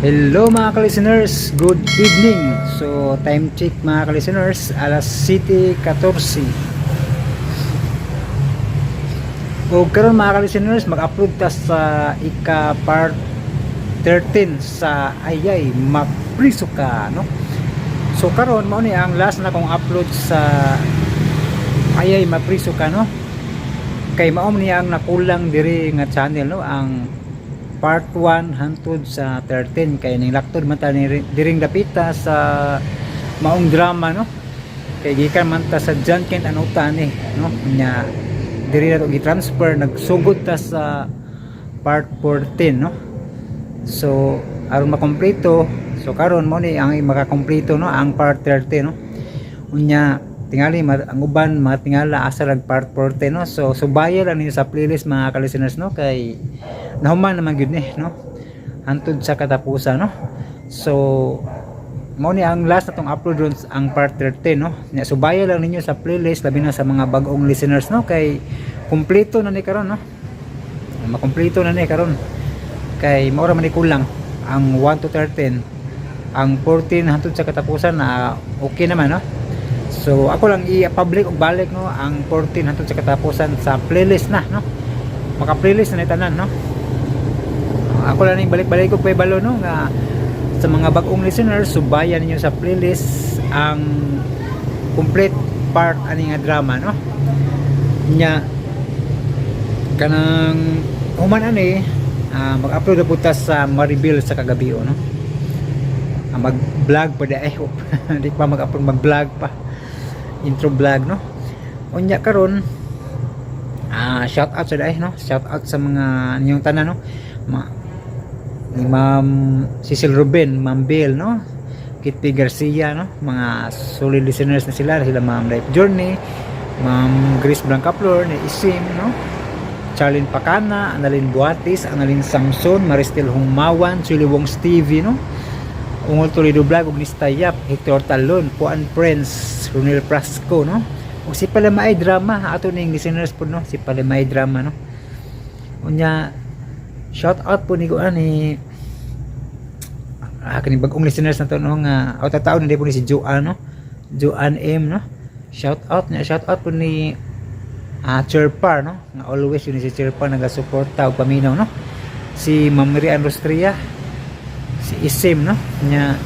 Hello mga ka-listeners, good evening. So time check mga ka-listeners, alas 7:14. O karon mga ka-listeners, mag-upload ta sa ika part 13 sa Ayay Mapriso Ka, no? So karon mao ni ang last na kong upload sa Ayay Mapriso Ka, no? Kay mao ni ang nakulang diri nga channel, no? Ang part 1 hangtod sa 13 kay ning laktod man ta diring dapita sa maong drama, no? Kay gikan man ta sa John Kent Anutan no? Nya diri na to gi-transfer, nagsugod ta sa part 14, no? So aron makompleto, so karon mo ni ang makakompleto, no, ang part 30, no? Unya tingali ang uban matingala asa lag part 40, no? So subayan lang ninyo sa playlist mga ka-listeners, no, kay nahuman naman gyud ni, no, hantod sa katapusan, no? So mo ni ang last natong upload ron ang part 30, no? Nya subayan lang ninyo sa playlist labi na sa mga bag-ong listeners, no, kay kumpleto na ni karon, no? Makumpleto na ni karon kay mao ra man ni kulang ang 1 to 13, ang 14 hantod sa katapusan na okay naman, no? So ako lang i-public og balik, no, ang 14 hantod sa katapusan sa playlist na, no? Maka-playlist na ni tanan, no? Ako lang ning balik-balik ko pay balo, no, nga sa mga bag-ong listeners, subayan niyo sa playlist ang complete part ani nga drama, no? Nya kanang human ani mag-upload na putas sa Maribel sa kagabi, no? Mag-vlog pa dai. Hindi pa mag-upload, mag-vlog pa. Intro vlog, no? Unya karon shout out sa dai, no? Shout out sa mga ninyong tanan, no? Ni Ma'am Cecil Ruben, Ma'am Bell, no? Kitty Garcia, no? Mga solid listeners na sila Ma'am Life Journey, Ma'am Grace Blancaflor, ni Isim, no? Charlene Pacana, Annalyn Buatis, Annalyn Samson, Maristel Humawan, Chiliwong Stevie, no? Ungol Toledo Vlog, ug Nista Yap, Hector Talon, Puan Prince, Ronel Prasco, no? O si Palamay Drama, ato ning listeners po, no? Si Palamay Drama, no? Unya shout out po ni ko ani kaning bag-ong listeners na to, no, nga taon hindi po ni si Joanne, no? Joanne M, no? Shout out po ni Cherpar, no, nga always yun si Cherpar nagasuporta og paminaw, no? Si Ma'am Marian Rostria, si Isim, no, nya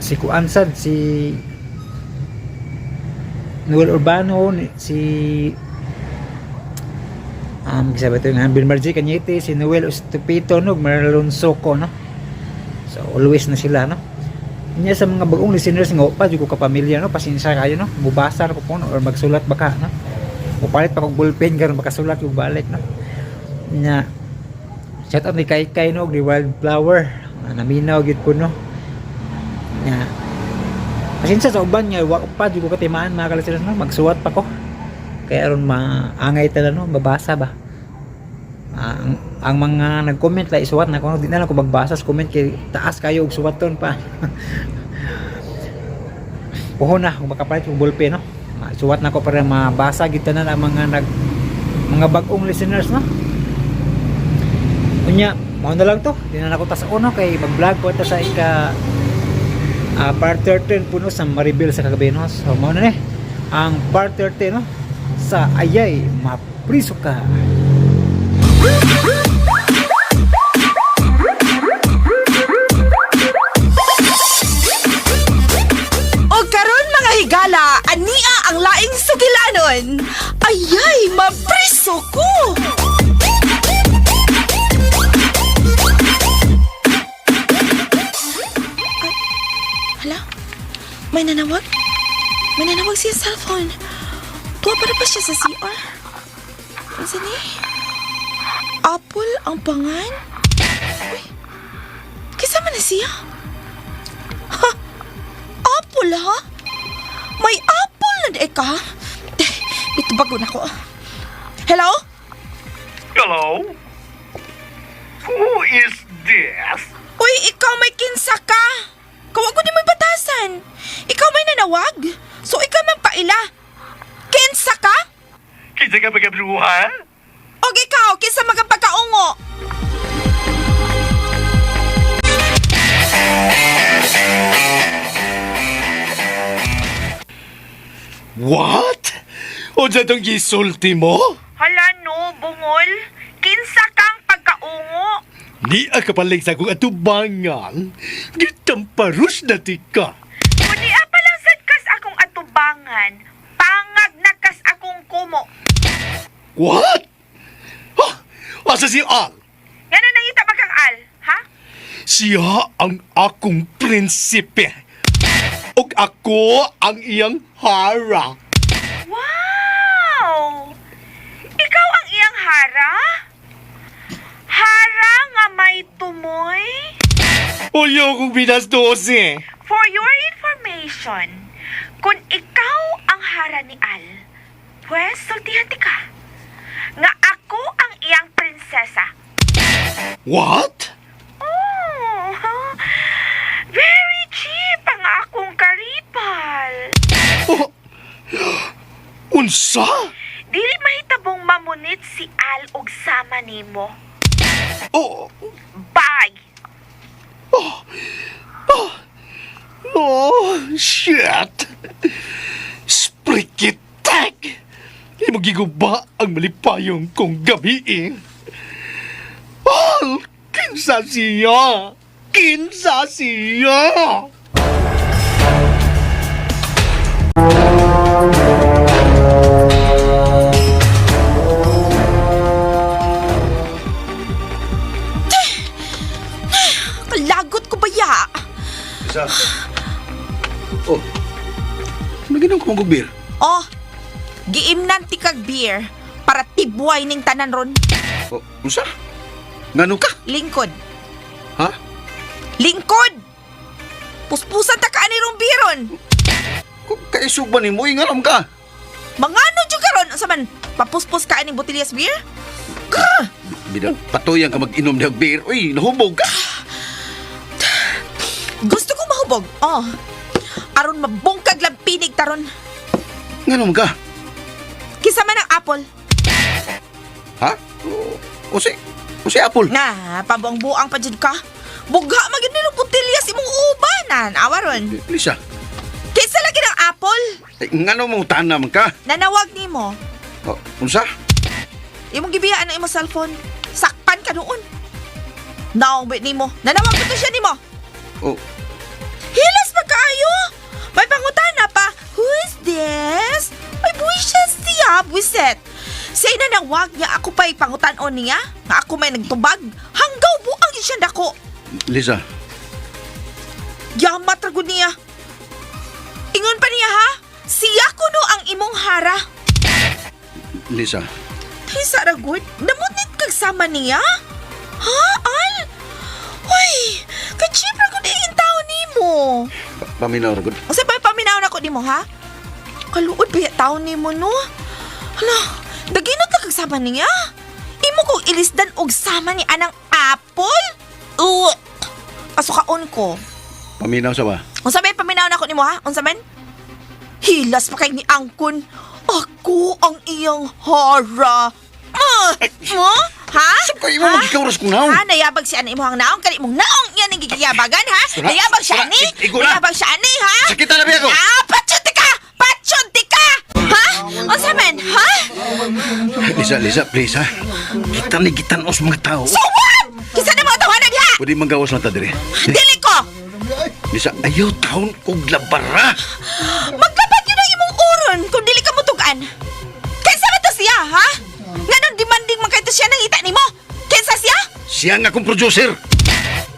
si Kuansad, si Noel Urbano, si sabi ito nga Bill Margie Cañete, si Noel Estupito, no, Marlon Soco, no? So always na sila, no? Nya sa mga bagong listeners nga pa jud ko kapamilya, no, pasensya kayo, no, mubasa ko po, no, or magsulat baka, no, upalit pa kog ballpen karon makasulat og balik, no? Nya shout out ni Kay, no, di Wildflower, naminaw gid po, no? Nya pasensya sa uban nga wa pa jud ko katimaan mga ka-listeners, no, magsuwat pa ko kaya aron maangay tala, no, mabasa ba. Ang mga nag-comment la isuwat na ko, di na lang ko magbasa sa comment kay taas kayo og suwaton pa. Puho na kung makapalit og ballpen, no, suwat na ko para mabasa gid tanan ang mga bag-ong listeners, no? Unya mao na lang to, di na ako ta sa uno kay mag-vlog ko ta sa ika part 13 puno sa Maribel sa kagabi, no? So mao na ni ang part 13, no, sa Ayay Mapriso Ka. Og karon mga higala, ania ang laing sugilanon. Ayay, mapriso ko! Hala? May nanawag? May nanawag siya sa cellphone. Tuwa para pa siya sa CR. Ano ni? Apple ang pangan? Uy, kasama na siya? Ha? Apple, ha? May apple na di ka? Ito bago na ko. Hello? Hello? Who is this? Uy, ikaw may kinsa ka? Kawag ko di may batasan. Ikaw may nanawag? So ikaw magpaila. Kinsa ka? Kinsa ka pagkabluhan? Og ikaw, kinsa magapagkaungo? O dyan tong gisulti mo? Hala no, bungol. Kinsa kang pagkaungo. Di akapalig sa kong atubangan. Gitamparus na ti ka. Kuni palang sad kas akong atubangan. Pangag nakas akong kumo. What? Asa si Al? Nga na nangita ba kang al, ha? Siya ang akong prinsipe. Ug ako ang iyang hara. Wow! Ikaw ang iyang hara? Hara nga may tumoy? Uyo kong binastos For your information, kung ikaw ang hara ni Al, pues, sultihan ti ka. Nga ako ang iyang prinsesa. What? Oh, very cheap ang akong karipal. Oh, unsa? Dili mahitabong mamunit si Al og sama nimo. Oh, Bye! oh, shit. Sprikitek. Di magiguba ang malipayong kong gabiin. Oh, kinsa siya? Kinsa siya? Kalagot ko ba ya? Isa. Oh. Naginom ko mong beer. Oh, giimnan ti kag beer para tibuay ning tanan ron. Oh, unsa? Ngano ka? Lingkod. Ha? Lingkod! Puspusan ta ka ani rong biron. Kung kaisog ba ni mo, ingalam ka. Mangano jud karon sa man papuspos ka aning botellas beer? Grr! Bilang patuyan ka mag-inom ng beer. Uy, nahubog ka. Gusto ko mahubog. Oh. Aron mabungkag lang pinig taron. Nganom ka. Kisa man ang apple. Ha? O si Apple. Na, pabuang-buang pa jud ka. Buga magid nilo botellas imong ubanan. Awaron. Lisa, Kisa lagi ng apple. ngano mong tanam ka? Nanawag nimo. Oh, unsa? Imong gibiyaan ang imong cellphone. Sakpan ka noon. Naong bit nimo. Nanawag ko to siya nimo. Oh, Hilas pa kaayo. May pangutana pa. Who is this? Ay, buwisya siya, buwiset. Say na nawag niya ako pa'y pangutanon niya. Nga ako may nagtubag. Hanggaw buang yun siya dako. Lisa, Yamat ragod niya. Ingon pa niya ha? Siya kuno ang imong hara. Lisa. Tisa ragod, namunit kag sama niya? Ha, Al? Uy, ka-cheap ragod yung tao nimo. Paminaw ragod. O sa paminaw na ko nimo ha? Kaluod ba yung tao nimo no? Hala, daginot na kag sama niya. Imo kong ilisdan og sama ni anang apple? Asukaon ko. Paminaw sa ba? Unsa may paminaw na ko nimo ha? Unsa man? Hilas pa kay ni Angkon. Ako ang iyang hara. Ha? Saan kayo mo magkikauras kong naong? Ha? Nayabag siya ni imong naong. Kani imong naong yan ang gigiyabagan ha? Sura, Nayabag siya sura, ni? igo na. Nayabag siya ni ha? Sakitan na ba ako? Patsunti ka! Patsunti ka! Ha? Unsa man? Ha? Lisa, please ha. Gitan os mga tao. So what? Kisa na mga tawanan ha? Pwede manggawas lang ta dire. Dili ko! Lisa, ayaw taon kong labara. Maglabat yun ang imong uron kung dili ka mutugan. Kaysa ba to siya, ha? Nga nung demanding man kayo to siya nangita ni mo? Kaysa siya? Siya nga akong producer.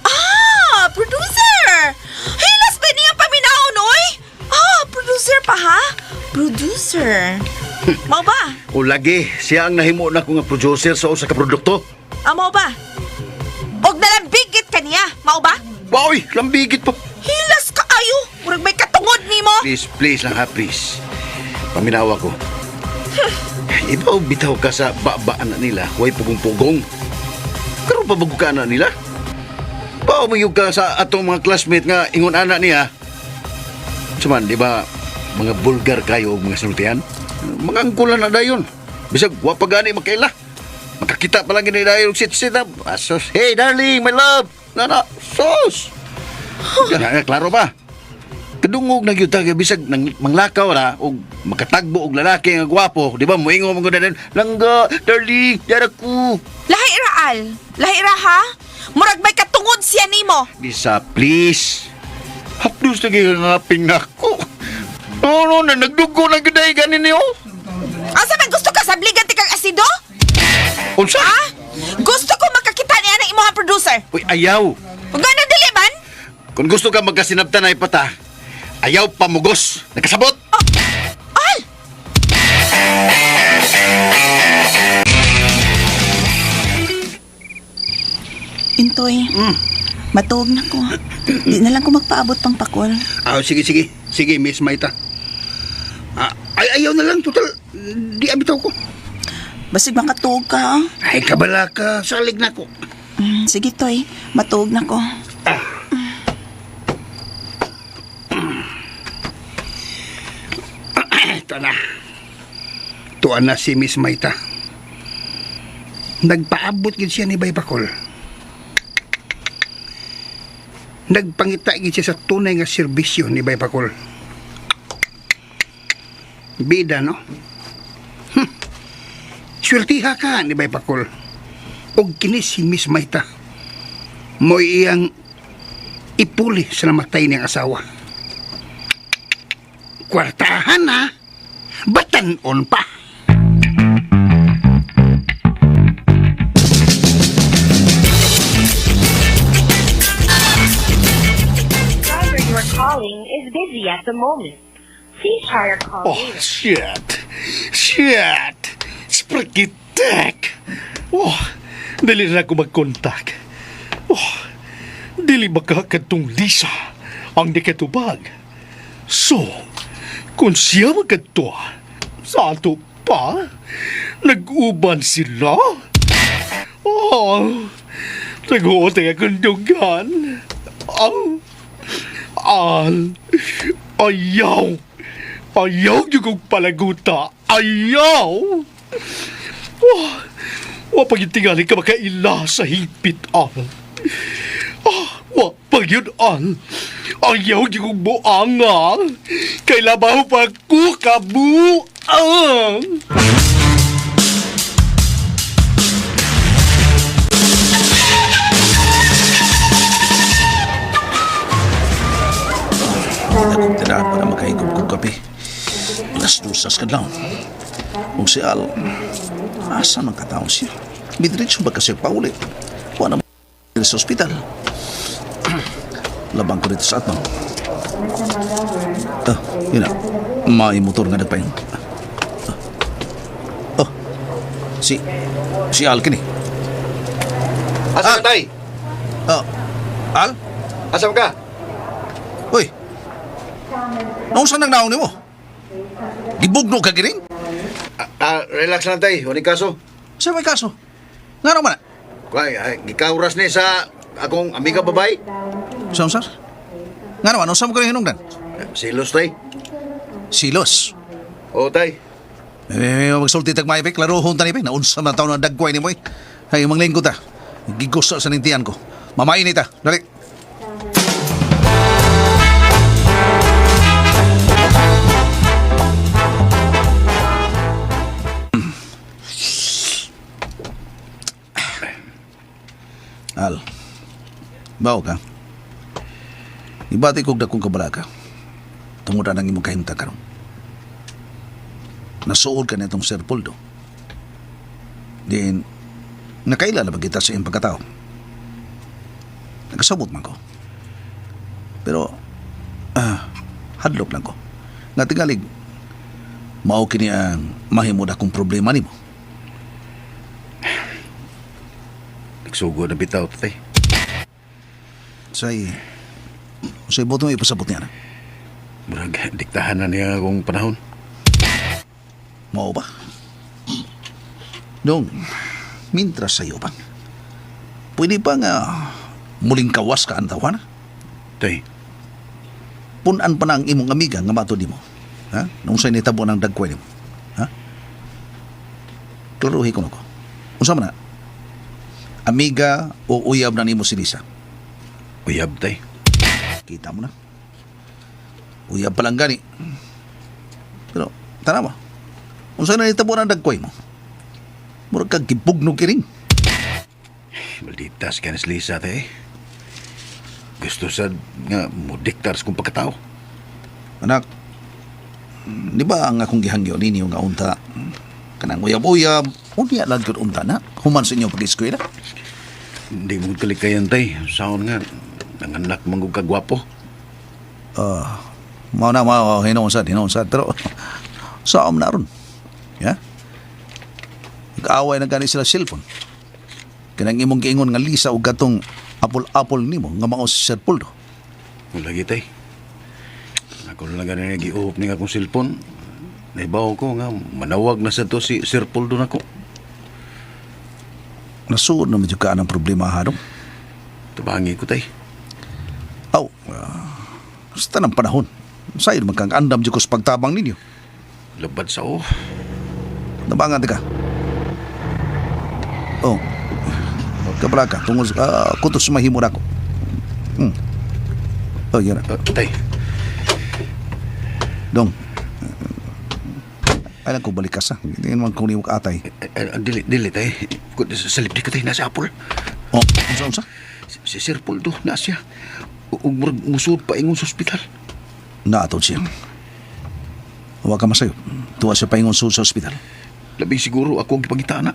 Ah, producer! Hilas ba niya paminaon, oy? Ah, producer pa, ha? Producer. Mau ba? O lagi, siya ang nahimo na ko nga producer sa usa ka produkto. Ah, mau ba? Og nalambigit ka niya, mau ba? Baoy, lambigit pa. Hilas ka ayo! Murag may katungod ni mo! Please lang ha, please. Paminawa ko. Ibaw bitaw ka sa babaan na nila, huwag pugong-pugong. Karoon pa bago ka na nila? Bawa mo ka sa atong mga classmate nga ingon anak niya. Saman, di ba, mga bulgar kayo o mga sinultihan? Mga angkulan na dayon. Bisag, wapagani makaila. Makakita pa lang gini dayon sit-sit up. Asos, hey darling, my love. Nana, sos. Klaro ba? Kadungog na gyud ta kay bisag nang manglakaw ra og makatagbo og lalaki nga gwapo, di ba? Moingon mo gud langga, darling, yara ko. Lahi ra, Al. Lahi ra, ha? Murag may katungod siya nimo. Bisa, please. Hapdos na kayo nga pinako. No, na nagdugo na gud ay ganin niyo. Asa man gusto ka sabligan ti kang asido? Unsa? Ha? Gusto ko makakita niya ng imong producer. Uy, ayaw. Ug ano dili man? Kung gusto ka magkasinabtan na ipata, ayaw pamugos. Nagkasabot? Al! Intoy, matuog na ko. Di na lang ko magpaabot pang pakol. Sige. Sige, Miss Maita. Ayaw na lang, total. Di abitaw ko. Basig makatuog ka, ha? Ay, kabala ka. Salig na ko. Sige, Toy. Matuog na ko. Ito na. Tuan na si Miss Maita. Nagpaabot gid siya ni Bay Bakol. Nagpangita gid siya sa tunay nga serbisyo ni Bay Bakol. Bida, no? Sweltiha ka ni Bay Bakol. Og kini si Miss Maita. Mo iyang ipuli sa namatay niyang asawa. Kwartahan na, batanon pa. Driver you are calling is busy at the moment. Please try your call Oh, later. shit! Sprikitek! Oh, dili na ako mag-contact. Oh, dili makakatong Lisa ang nakatubag. So, kung siya magkatwa, sa ato pa, nag-uban sila? Oh, nag-uotay akong dugan. Ayaw! Ayaw yung kong palaguta! Ayaw! Wapag yung tingali ka makaila sa hipit, Al. Wapag yun, Al. Ayaw yung kong buanga. Kailabaw pa ko kabuang. Tinaan pa na makahigop kong kape. Alas dusas ka lang. Kung si Al, asa man kataon siya? Midritsyo ba kasi paulit? Wala naman sa ospital. Labang ko dito sa atbang. Yun na. May motor nga nagpayon. Si Al kini. Asa ka, tay? Al? Asa ka? Uy! Naon saan nang naon ni mo? Gibugno ka giring? Relax lang, tay. Huwag kaso. Sa may kaso? Nga naman na? Kaya, gikauras ni sa akong amiga babay. Saan, sir? Nga naman, saan mo ka rin hinungdan? Silos, tay. Silos. O, tay. Magsulti tag maipik, laro hon tanipik. Naunsa na taon na dagkway ni mo eh. Ay, manglingko ta. Gigusto sa nintiyan ko. Mamainit ta. Dali. Al, bawo ka? Ibati kog dakong kabalaga. Tungod na imong kahimta karon. Nasuod ka na itong Sir Poldo. Din, nakailala ba kita sa iyong pagkatao? Nagkasabot man ko. Pero, hadlok lang ko. Nga tingalig, mao kini ang mahimod akong problema nimo. Nagsugo na bitaw, tay. Say boto mo ipasabot niya na. Murag, diktahan na niya akong panahon. Mao ba? Dong, mintras sa'yo pa. Pwede ba nga muling kawas ka ang tawa na? Tay, Punan pa na ang imong amiga nga matod mo. Ha? Nung sa'yo nitabo ng dagkway mo. Ha? Klaruhi ko na ko. Unsa man na? Amiga o uyab na nimo si Lisa? uyab, tay. Kita mo na. Uyab pa lang gani. Pero, tanawa. Kung saan na itabo ng dagkoy mo? Murag kag gibugnog kiring. Malditas ka ni Lisa, te. Gusto sa nga mudiktar sa kong pagkatao. Anak, di ba ang akong gihangyo ninyo nga unta? Kanang uyab-uyab, unya lang yun unta na. Human sa inyo pag-eskwela. Hindi mo kalikayan, te. Saon nga, nanganak manggug kagwapo. Mao na, hinungsad. Pero, saam na ron. Ya? Nag-aaway na gani sila cellphone. Kanang imong giingon nga Lisa o gatong apol-apol nimo nga mao si Sir Puldo. Wala gitay. Ako lang ganun nag-i-off ni akong cellphone. Naibaw ko nga, manawag na sa to si Sir Puldo na ko. Nasuod na medyo ka ng problema ha dong. Tabangi ko, tay. Aw, basta ng panahon. Sa'yo naman kang andam dyan ko sa pagtabang ninyo. Labad sa o. Nabangan ka. Oh, kapala ka. Tungkol kutos mahimo na ko. Oh, yan na. Tay, Dong, alam ko balik ka sa. Hindi naman kung liwag atay. dili, tay. Sa libdi ka, tay, nasa Apple. Oh, unsa? Si Sir Puldo, nasa siya. Musud pa ingon sa ospital. Naatod siya. Huwag ka masayo. Tuwa siya paingon sa ospital. Labing siguro ako ang ipangitana.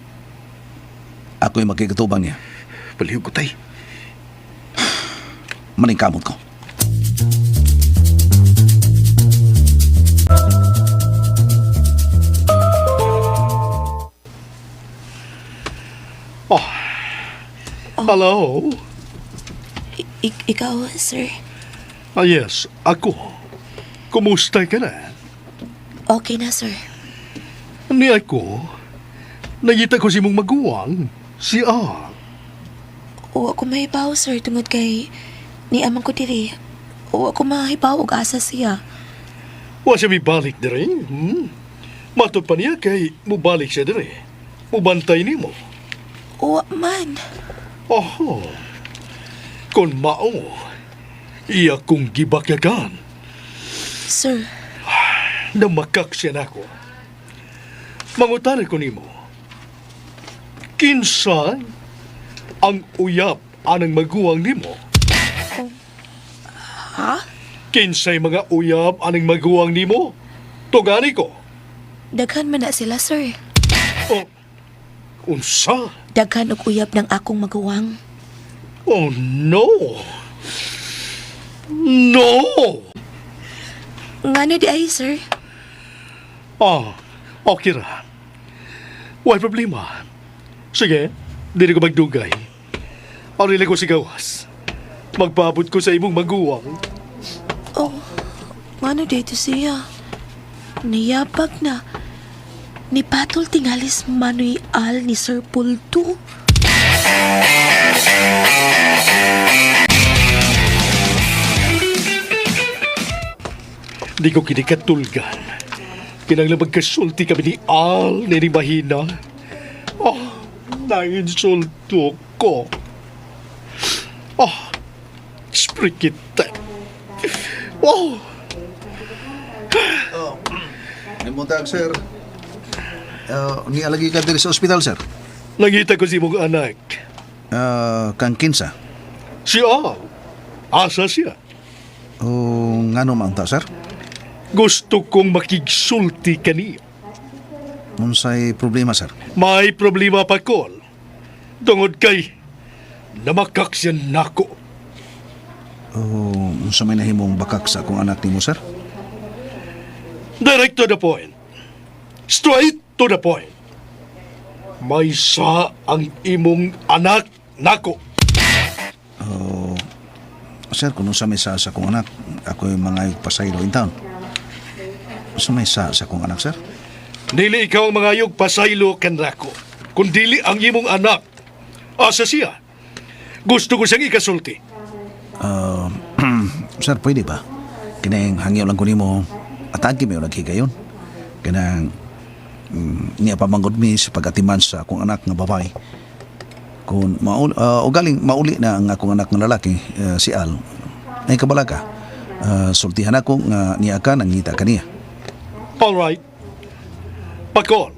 Ako yung magkikatubang niya. Palihog ko, tay. Maningkamot ko. Hello? Ikaw, sir. Yes, ako. Kumusta ka na? Okay na, sir. Ni ako, nagita ko si mong maguwang, si A. O ako mahibaw, sir, tungod kay ni amang ko diri. O ako mahibaw og asa siya. Wa siya mibalik diri. Matod pa niya kay mubalik siya diri. Mubantay ni mo. O man. Oho. Kon mao, iya kong gibakyagan. Sir, Namakak siya na ako. Mangutari ko nimo. Kinsa ang uyab anang maguwang nimo? ha? Kinsay mga uyab anang maguwang nimo? Tugani ko. Daghan man na sila, sir. Oh, unsa? Daghan og uyab ng akong maguwang. Oh no. No. Ngano di ay, sir? Okay ra. Why problema? Sige, dili ko magdugay. Aurili ko sigawas. Magpaabot ko sa imong maguwang. Oh, ngano dito siya? Niyabag na. Ni Patol tingalis manual ni Sir Puldo. Di ko kinikatulgan. Kinanglabag kasulti kami ni Al ni Mahina. Nainsulto ko. Sprikita. Nimuntag, sir. Nialagi ka diri sa ospital, sir. Nangita ko si mong anak. Kang kinsa. Si Al. Asa siya. O ngano maunta, sir? Gusto kong makigsulti kaniya. Unsay problema, sir? May problema pa, Col. Tungod kay namakak siya nako. Unsa may nahimong bakak sa akong anak nimo, sir? Direct to the point. Straight to the point. May sa ang imong anak nako. Sir, kung unsa may sa akong anak, ako yung mga pasaylo in town. Unsa may sa akong anak, sir? Dili ikaw ang mangayog pasaylo kan nako. Kung dili ang imong anak. Asa siya. Gusto ko siyang ikasulti. Sir, pwede ba? Kinang hangyo lang ko nimo atagi may naghigayon. Kanang niya pamanggod mi sa pagatiman sa akong anak nga babae. Kung galing mauli na ang akong anak nga lalaki, si Al, ay kabalaga. sultihan ako nga niya ka nangita kaniya. Alright. Pakol.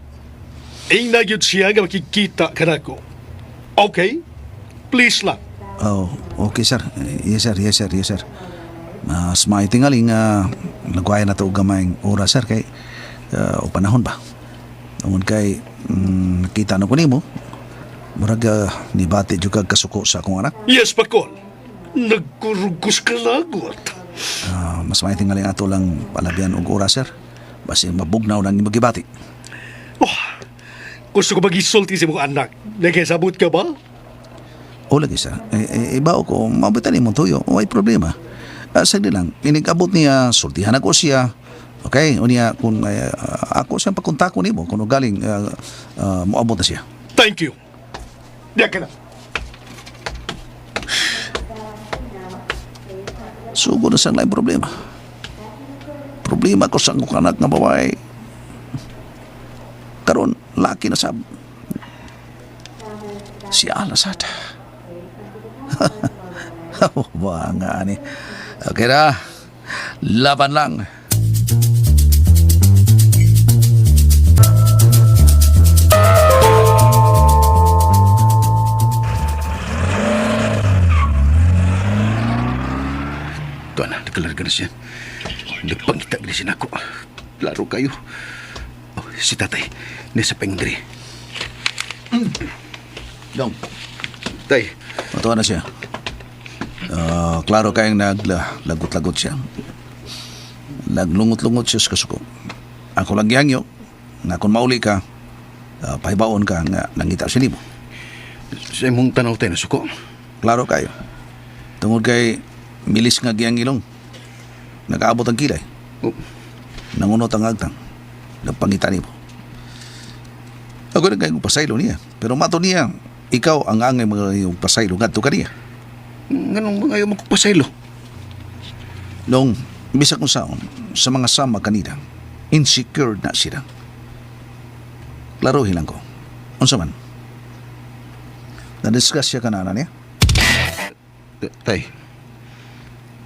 Ing nagyod siya nga makikita ka na ko. Okay? Please lang. Oh, okay sir. Yes sir, yes sir, yes sir. Mas maitingaling nagwaya na to og gamayng oras sir kay o panahon ba. Tungod kay nakita na ko nimo. Murag nibati jud kag kasuko sa akong anak. Yes, Pakol. Nagkurugos ka lagot. Mas maitingaling ato lang palabyan og oras sir. Basi mabugnaw nang magibati. Oh, gusto ko mag-isulti sa mga anak. Nagkasabot ka ba? O lagi sir. Ibaw ko mabutan imong tuyo. Way problema. Sagdi lang, inigabot niya, sultihan ako siya. Okay, unya kung ako siyang pakontako nimo kung galing moabot na siya. Thank you. Diyan ka na. Sugo na siyang laing problema. Problema ko sa akong anak nga babae. Karon laki na sab. Si Alasad. Oh, nga ni. Okay na. Laban lang. Tuan na, nakalarga na siya. Nagpangita na siya ako. Laro kayo. Oh, si tatay, nasa pengdri. Dong, Tay, matuwa na siya. Klaro kayong naglagot-lagot siya. Naglungot-lungot siya sa kasuko. Ako lang gihangyo, nga kung mauli ka, pahibaon ka nga nangita siya nimo. sa imong tanaw tayo na suko. Klaro kayo. Tungod kay milis nga giyang ilong. Nag-aabot ang kilay. Oh, Nangunot ang agtang. Nagpangita nimo. Ako na kayong pasaylo niya. Pero mato niya, ikaw ang angay mga yung pasaylo ngadto ka niya. nganong mga ayaw magpasaylo. Nung bisa kung saon, sa mga sama kanina, insecure na sila. Klaruhin lang ko. Unsa man? Na-discuss siya ka na niya? Tay,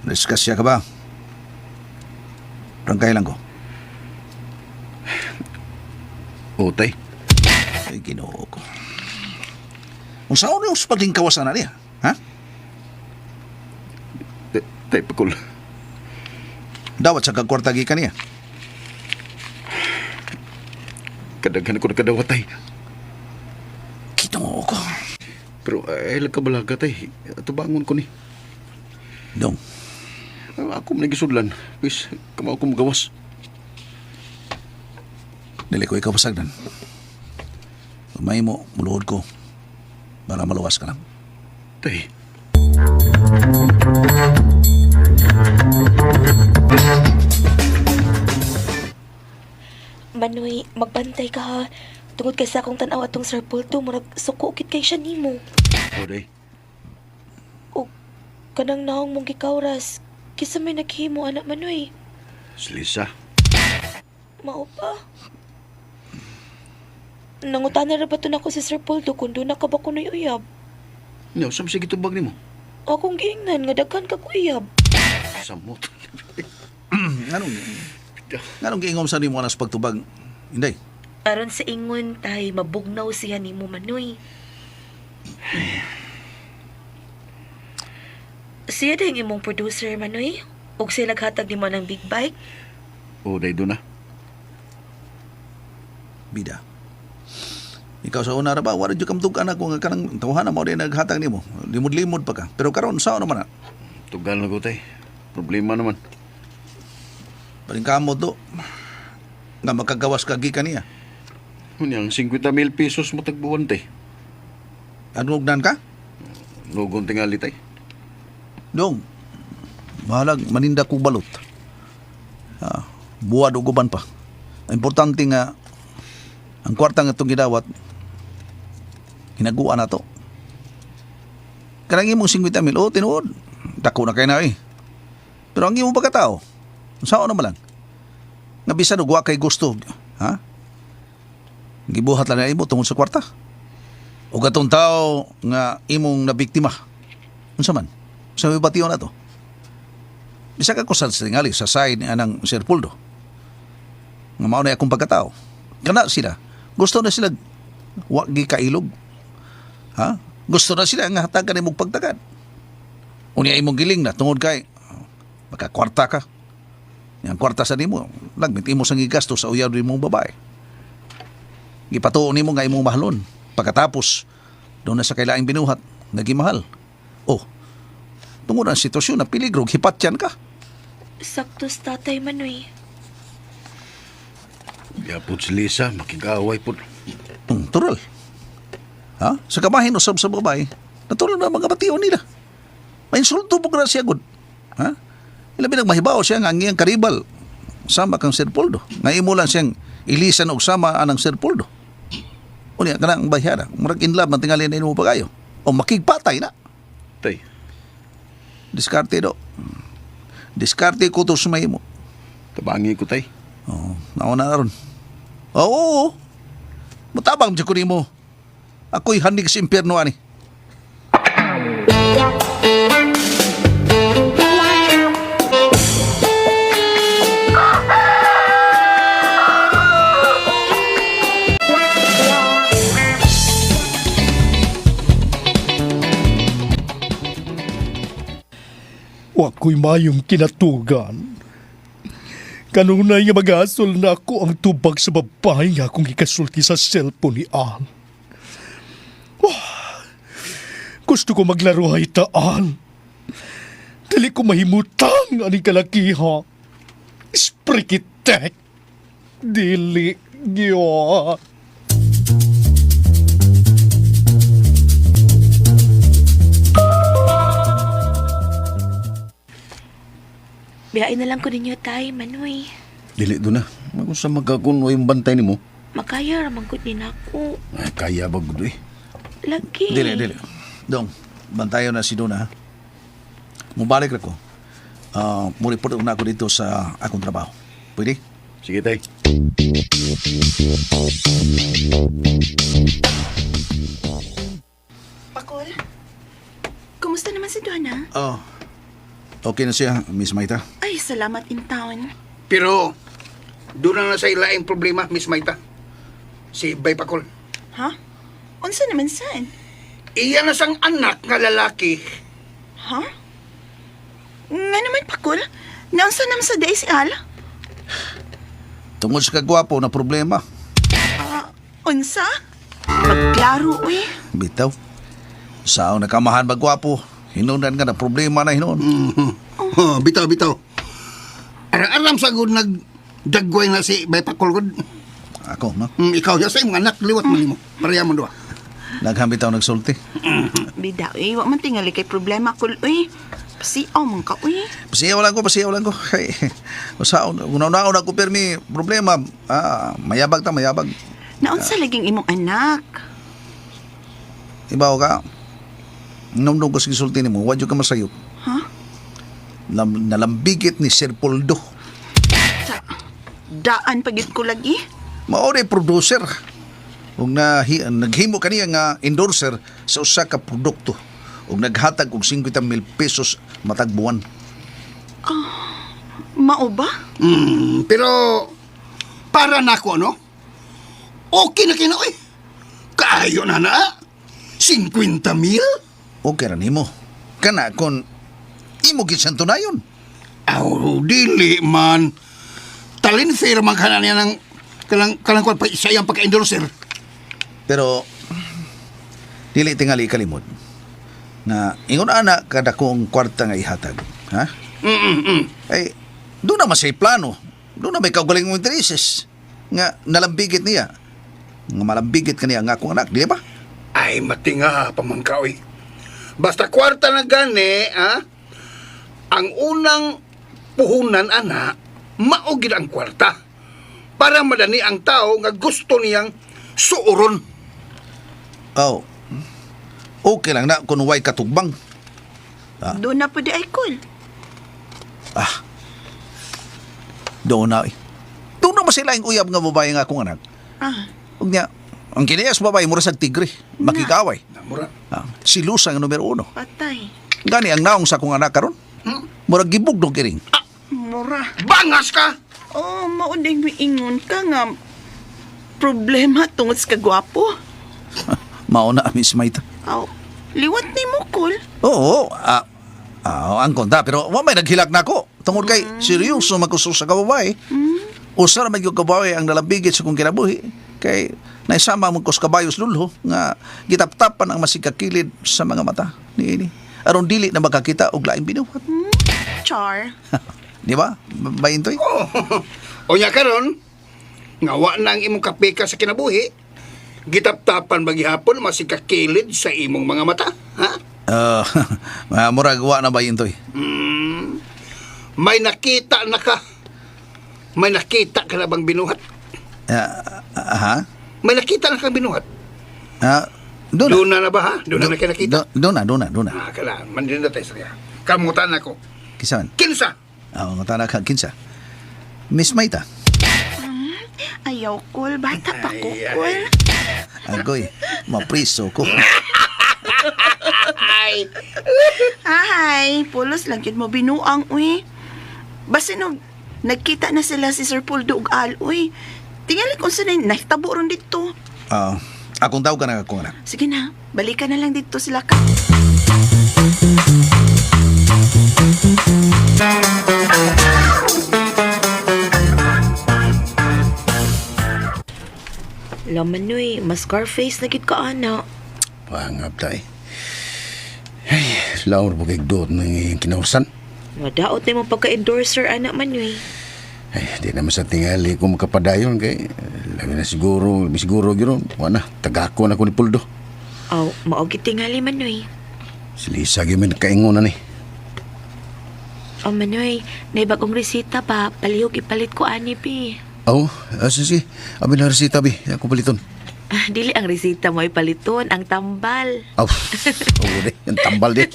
Na-discuss siya ka ba? Rangkay lang ko. o tay. Ay, ginoo ko. Kung saan yung pagling kawasan na niya? Ha? Tay, Pakol. Dawat sa kagkwartagi ka niya. Kadaghan ako na kadawa, tay. Ginoo ko. Pero ay lagkabalaga, tay. Tubangon ko ni. Dong, Ako nagisudlan. Please, kamaw ko magawas. dili ko ikaw pasagdan. Umay mo, muluhod ko. Para maluwas ka lang. Tay, Manoy, magbantay ka ha. Tungod kay sa akong tanaw atong Sir Pulto, murag suko kit kay siya nimo. o day. O kanang naong mong gikawras. Kisa may naghimo anak Manoy. Slisa. Mao pa. Nangutana ra ba to nako si Sir Pulto kung doon na ka ba kunoy uyab? Nyaw, saan sige tubag ni mo? Akong giingnan nga daghan kag uyab. Samot. Nganong giingom sa nimo anas pagtubag? Inday. Aron sa ingon tay mabugnaw siya nimo Manoy. Siya din imong producer Manoy. Ug sila naghatag nimo ng big bike. O day doon na. Bida. Ikaw sa una ra ba, wala dyan kamtug anak ko nga kanang tawhana mo din naghatag nimo. Limod-limod pa ka. Pero karon sao naman na? Tugal na ko, tay. Problema naman. Paling kamo to. Nga makagawas ka gikan niya. Ang 50,000 pesos mo tagbuwan, tay. Anong ugnan ka? Lugon tingali, tay. Dong. Mahalag maninda ko balot. Buwad o guban pa. Importante nga ang kwarta nga itong gidawat hinaguan na to. Kanang imong 50,000, tinuod. Dako na kayo na eh. Pero ang imong pagkatao, saan naman lang? Nga bisan og wa kay gusto, ha? Gibuhat lang na imo tungod sa kwarta. O katong tao nga imong nabiktima. Unsa man? Sa may batiyon na to. Bisa ka ko sa tingali sa side ni anang Sir Puldo. Nga mao na akong pagkatao. Kana sila. Gusto na sila wagi kailog. Ha? Gusto na sila nga hatagan imong pagtagad. Unya imong giling na tungod kay makakwarta ka. Yang kwarta sa nimo, lagmit imo sang gigasto sa uyab nimong babae. Gipatuon nimo nga imong mahalon. Pagkatapos, doon na sa kailaing binuhat, nagimahal. Oh, tungod ang sitwasyon na peligro, hipatyan ka. Sakto sa tatay Manoy. Yapod si Lisa, makikaway po. Tural. Ha? Sa kamahin usab sa babae, natural na mga batiyon nila. May insulto po ka siya good. Ha? Ilabi nagmahibaw siya nga ang iyang karibal. Sama kang Sir Poldo. Nga imo lang siyang ilisan og sama anang Sir Poldo. Unya ka na ang bahyara. Murag in love, mantingali na ino mo pagayo. O makigpatay na. Tay, Diskarte do. Diskarte ko to sumay mo. tabangi ko tay. Oo, nauna na ron. Oo. Mutabang dyan ko ni mo. Ako'y handig sa impyerno ani. Wako'y mayong kinatugan. Kanunay nga mag-asol na ako ang tubag sa babae nga akong ikasulti sa cellphone ni Al. Gusto ko maglaro ay taan. Dili ko mahimutang aning kalakiha. Sprikitek. Dili niyo. Biyain na lang ko ninyo, tay, Manoy. Dili doon na. Kung sa magkakunwa yung bantay ni mo, Makaya ramang ko din ako. ay, kaya ba gudo eh. Lagi. Dili. Dong, bantayan na si Dona. Mubalik na ko. Muripot na ako dito sa akong trabaho. Pwede? Sige tay. Pakol, kumusta naman si Donna? Okay na siya, Miss Maita. Ay, salamat in town. Pero, doon na sa ilaing problema, Miss Maita. Si Bay Pakol. Ha? Unsa naman saan? Iya na sang anak nga lalaki. Ha? Nga naman, Pakol? Naunsa naman sa day si Al? Tungod sa kagwapo na problema. Unsa? Magklaro, uy. Bitaw. Saan nakamahan magwapo? Hinunan nga na problema na hinon. Oh, bitaw. Aram sa gud nagdagway na si Bay Pakol gud. Ako, no? Ikaw ya sa imong anak liwat man mo. Pareha mo duha. Naghambitaw nagsulti. Bida, uy. Wa man tingali kay problema, Kul, uy. Pasiaw man ka, uy. Pasiyaw lang ko. Hey, usaon, unaw-unaw ako permi problema. Mayabag. Naunsa laging imong anak? Ibaw ka. Nung ko sige sulti ni mo, wadyo ka masayop. Ha? Nalambigit ni Sir Poldo. Daan pagit ko lagi? Maori producer. Ug naghimo kaniya nga endorser sa usa ka produkto. Ug naghatag og 50,000 pesos matag buwan. Mao ba? Pero para nako no. Okay na kinoy. Kaayo na 50,000? Okay ra nimo. Kana kon imo gid santunayon. Aw, dili man. Talin fair man kana niya ng kalang kwan pa sa iyang pagka-endorser. Pero dili tingali kalimot na ingon ana kada kong kwarta nga ihatag, ha? Ay doon na masay plano. Doon na may kaugaling mong intereses nga nalambigit niya. Nga malambigit kaniya nga akong anak, di ba? Ay, matinga pamangkaoy. Basta kwarta na gani, ang unang puhunan, ana, maugid ang kwarta. Para madani ang tao nga gusto niyang suuron. Oh. Okay lang na kung way katugbang. Doon na po di ay, Kul. Doon na eh. Doon na masilaing uyab nga babae nga akong anak. Huwag niya, ang kiniyas babae mura sa tigre, makikaway. Namura. Si Luz ang numero 1. Patay. Gani ang naong sa akong anak karon. Murag gibog dong kiring. Mura. Bangas ka! Oh, maunay miingon ka nga problema tungod sa kagwapo. Mauna, Miss Maita. Aw, liwat ni mo, Kol. Oo, ang konta. Pero wa may naghilak na ako. Tungod kay seryoso magkuso sa kababay. Usa ra yung kababay ang nalambigit sa kong kinabuhi. Kay naisama mo ko sa kabayos lulho nga gitaptapan ang masigkakilid sa mga mata ni ini. Aron dili na makakita og laing binuhat. Char. Di ba? Bayintoy? O nya karon, nga wa na ang imong kapika sa kinabuhi, gitaptapan maghihapon masikakilid sa imong mga mata, ha? Murag wa na bayintoy. May nakita na ka. May nakita ka na bang binuhat? Ha? May nakita na kang binuhat? Doon Doon na ba, ha? Doon na kayo nakita? Doon na. Kala, mandin na tayo sa kamutan ako. Kisaman? Kinsa? Ang tana ka kinsa. Miss Maita. Ayaw, Kol. Bata pa ko, Kol. Agoy, mapriso ko. Ay, pulos lang yun mo binuang, uy. Basta nagkita na sila si Sir Paul ug Al, uy. Tingali kung saan ay nahtabo ron dito. Akong tawag ka na akong anak. Sige na, balikan na lang dito sila ka. Laman noy, mas Scarface na gid ka ana. Pangap tay. Ay, laur po kay doon ng iyong kinausan. Madaot na mo pagka-endorser anak man noy. Ay, di naman sa tingali ko makapadayon kay labi na siguro gano'n. Wala, tagako na ko ni Puldo. Aw, maog tingali man noy. Si Lisa gyud kaingon na ni. O manoy, may bagong resita pa, palihog ipalit ko ani pi. Sige. Abi na resita bi, ako paliton. Dili ang resita mo ipaliton, ang tambal. De, yung tambal di.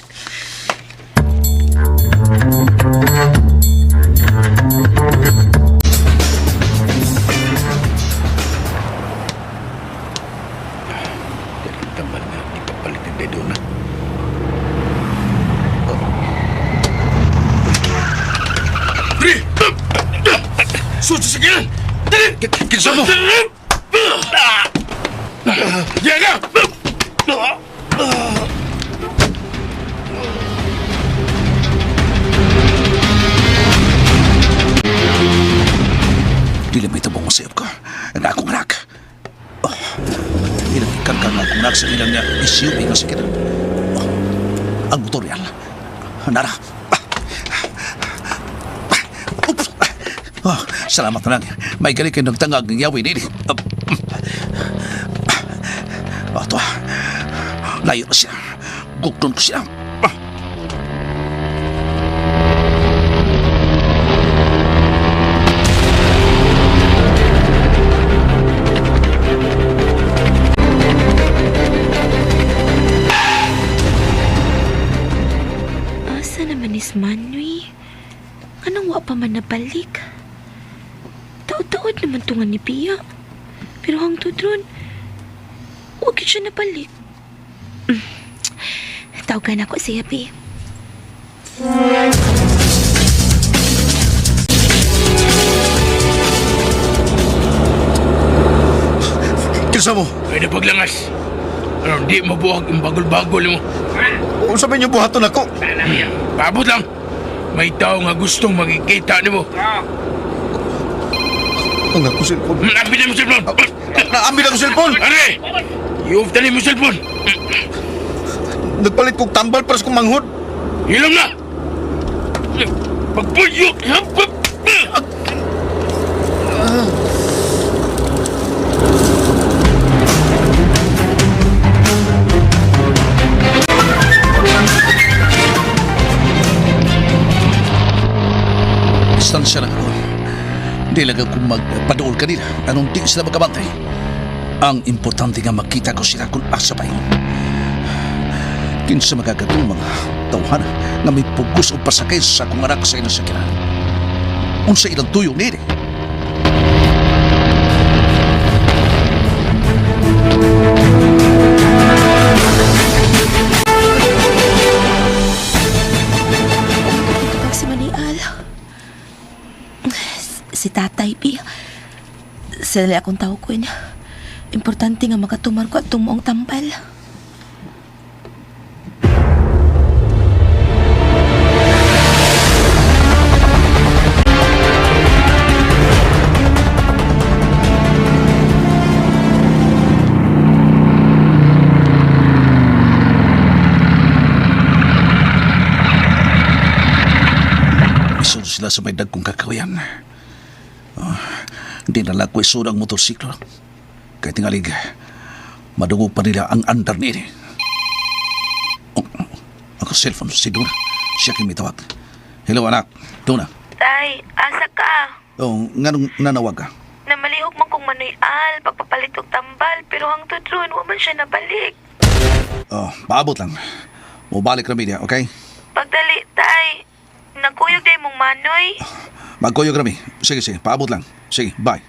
Tambal na, ipapalitin tayo doon na. Pre! Susi sa gilan! Dali! Kinsa mo? Yan na! Dili may tabong masayap ka. Ang akong anak. Ilang ikangkang akong anak sa ilang niya SUV nga sa kinan. Ang motor yan. Nara. Oops. Salamat na lang. May gali kayo nagtangag ng yawi nini. Ito. Layo na siya. Gugton ko siya. Asa naman is Manoy? Anong wa pa man nabalik? Taod-taod naman tungan ni Pia. Pero hangtod ron, huwag siya nabalik. Tawagan ako siya, Pi. Kinsa mo? Pwede paglangas. Ano, di mabuhag yung bagol-bagol mo. Kung sabihin niyo buhaton ako. Paabot lang. May tao nga gustong makikita ni mo. Ang ako cellphone. Nabi na mo cellphone! Naambil ako cellphone. Are! Iuv tali mo cellphone! Nagpalit kong tambal para sa kong manghod. Ilam na! Pagpuyok! Distansya lang ako. Hindi lang ako magpadool kanila. Anong di sila magkabantay. Ang importante nga makita ko sila kung asa pa yun. Kinsa magagatong mga tawhana na may pugos o pasakay sa kong anak sa ilang sakinan. Unsa ilang tuyong nini. si tatay, Pi. Sila akong tawag ko na. Importante nga makatumar ko at tumuong tampal. Isunod sila sa may dagkong kakawayan. Hindi na lang ko isunod ang motorsiklo. Kaya tingalig, madungo pa nila ang andar ni ini. Ang cellphone, si Duna. Siya kimitawag. Hello anak, Duna. Tay, asa ka? Nganong nanawag ka? Namalihok man kong manuy-al, pagpapalit og tambal, pero hangtod ron, waman siya nabalik. Paabot lang. Mubalik kami niya, okay? Pagdali, tay. Nagkuyog day mong manoy. Magkuyog kami. Sige, paabot lang. Sige, bye.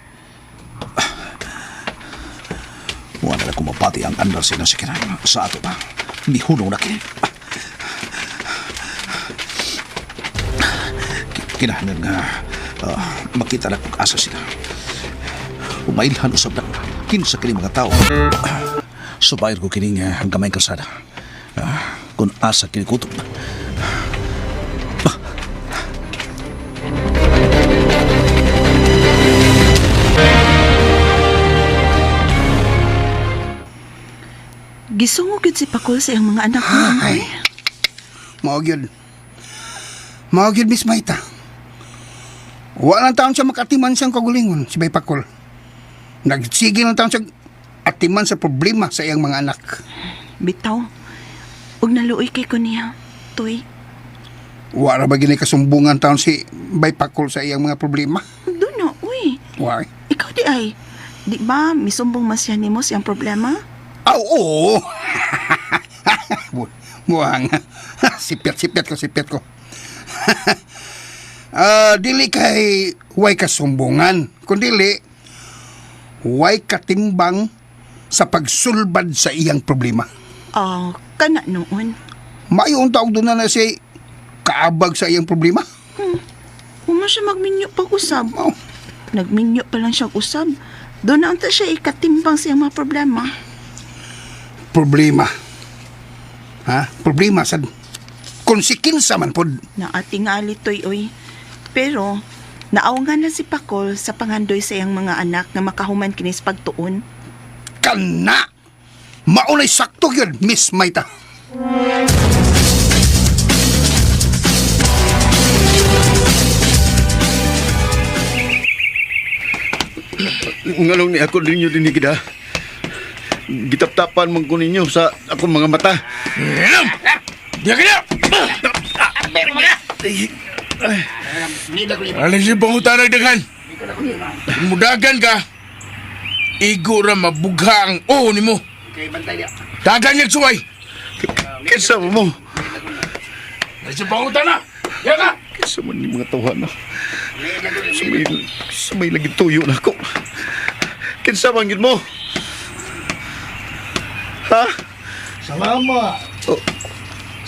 Wala na kumapati ang andar sila sa kinang sa ato pa. Mihunong na kini. Kinahanan nga makita na kung asa sila. Umailhan usap na kinsa kini mga tao. Subayar ko kini nga ang gamay kalsada. Kung asa kini kutob. Gisungog yun si Pakul sa iyang mga anak mo. Ay, maogyod. Maogyod, Miss Maita. Walang taon siya makatiman siyang kagulingon, si Bay Pakul. Nagsige ng taon siya atiman sa problema sa iyang mga anak. Bitaw, huwag naluoy kay ko niya. Toy, Wala ba ginay kasumbungan taon si Bay Pakul sa iyang mga problema? doon na, uy. Why? Ikaw di ay. Di ba, misumbong mas yan ni mo siyang problema? Oo! Buhang. Sipet ko. Dili kay way kasumbungan. Kundili, way katimbang sa pagsulbad sa iyang problema. Kana noon. Mayroong taog doon na siya kaabag sa iyang problema. Huwag siya magminyo pag-usab. Oh. Nagminyo pa lang siya usab. Doon na unta siya ikatimbang sa iyang mga problema. Problema. Problema sa konsekensa man pod. Na ating alitoy, oy. Pero, naawangan na si Pakol sa pangandoy sa iyang mga anak na makahuman kinis pagtuon. Kana! Maunay sakto yun, Miss Maita. Ngalong ni ako ninyo dinigida. Gitap-tapan man ko ninyo sa akong mga mata. Diya ka niya! Alam siya pangutan ng dagan. Kung mudagan ka, igo ra mabugha ang oo ni mo. Dagan niya suway. Kinsa mo? Alam siya pangutan na! Diya ka! Kinsa man ni mga tawanan. Sumay lagi tuyo na ako. Kinsa man yun mo? Ha? Salamat. Oh.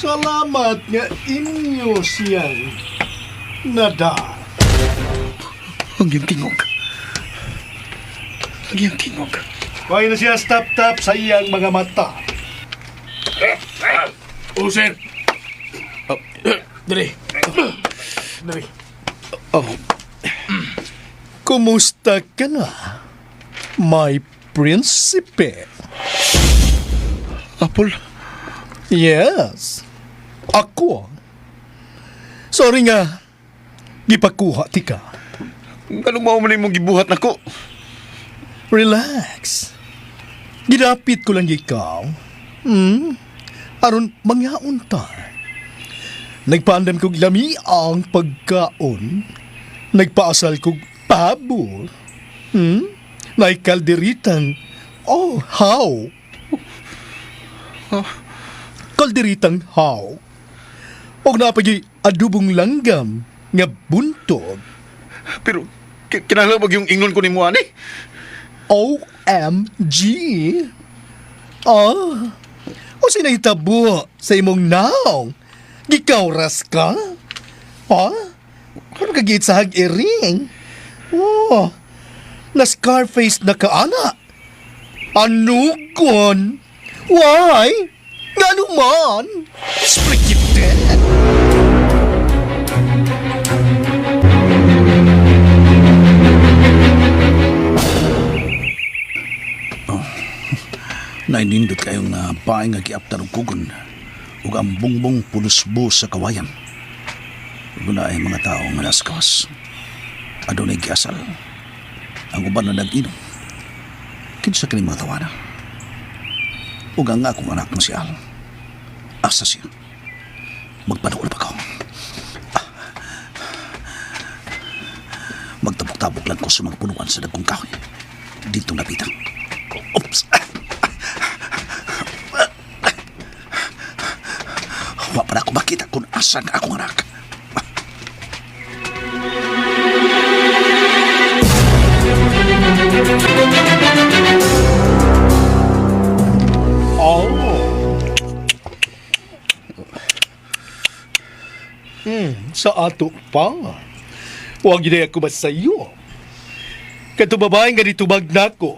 Salamat nga inyo siyang nada. Ang iyang tingog. Ang iyang tingog. Kaya na siya stop-tap sa iyang mga mata. Usen. Dali. Dali. Oh. Kumusta ka na, my prinsipe? Apple? Yes. Ako. Sorry nga. Gipakuha ti ka. Anong mo mong gibuhat na ko? Relax. Gidapit ko lang ikaw. Aron mangyaon ta. Nagpaandan kog lami ang pagkaon. Nagpaasal kog pabor. Naikalderitang how? Kalderitang how? Og napagi adubong langgam nga buntog. Pero kinahanglan yung ingnon ko ni mo ani? OMG. O sinahitabo sa imong naong. Gikawras ka? Ano kagit sa hag-iring? Oh, na Scarface na kaana. Ano kon? Why? Nga naman? Sprikite. Nainindot kayong paing nga giaptar og kugon ug ang bungbong pulusbo sa kawayan. Guna ay mga tao nga naskas. Adunay giasal. Ang uban na nag-inom. Kinsa kini mga tawana. Ug ang akong anak mo si Al. Asa siya? Magpaduol pa ko. Magtabok-tabok lang ko sa mga punuan sa dagkong kahoy. Dito napitang. Oops! Wa para ako makita kung asan akong anak. Oh. Sa ato pa. Huwag ginay ako masayo. Kadtong babae nga ditubag nako,